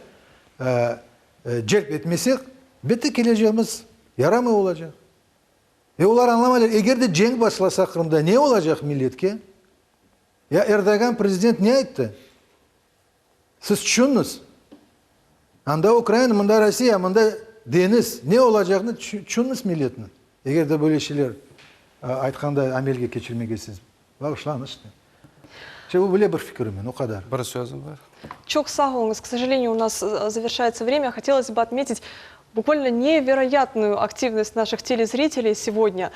celp etmesek, bitti geleceğimiz yaramı olacak. Onlar anlamalılar, eğer de cenk başlasa Kırım'da ne olacak milletke? Ya Erdoğan prezident ne etti? Siz düşününüz. Anda Ukrayna, manda Rusya, manda deniz ne olacağını düşününüz milletinin. Eğer de böyle şeyler aytkanda amelge geçirmeye siz bağışlanın işte. Bu böyle bir fikrim, o kadar. Bir sözüm var. Çok sağ olun. К сожалению, у нас завершается время. Хотелось бы отметить буквально невероятную активность наших телезрителей сегодня.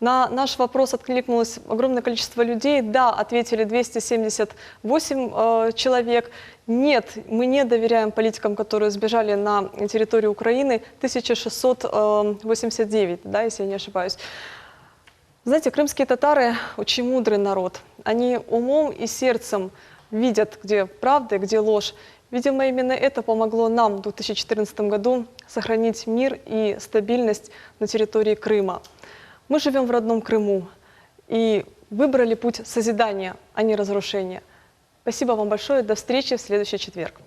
На наш вопрос откликнулось огромное количество людей. Да, ответили 278 человек. Нет, мы не доверяем политикам, которые сбежали на территорию Украины. 1689, да, если я не ошибаюсь. Знаете, крымские татары очень мудрый народ. Они умом и сердцем видят, где правда, где ложь. Видимо, именно это помогло нам в 2014 году сохранить мир и стабильность на территории Крыма. Мы живем в родном Крыму и выбрали путь созидания, а не разрушения. Спасибо вам большое. До встречи в следующий четверг.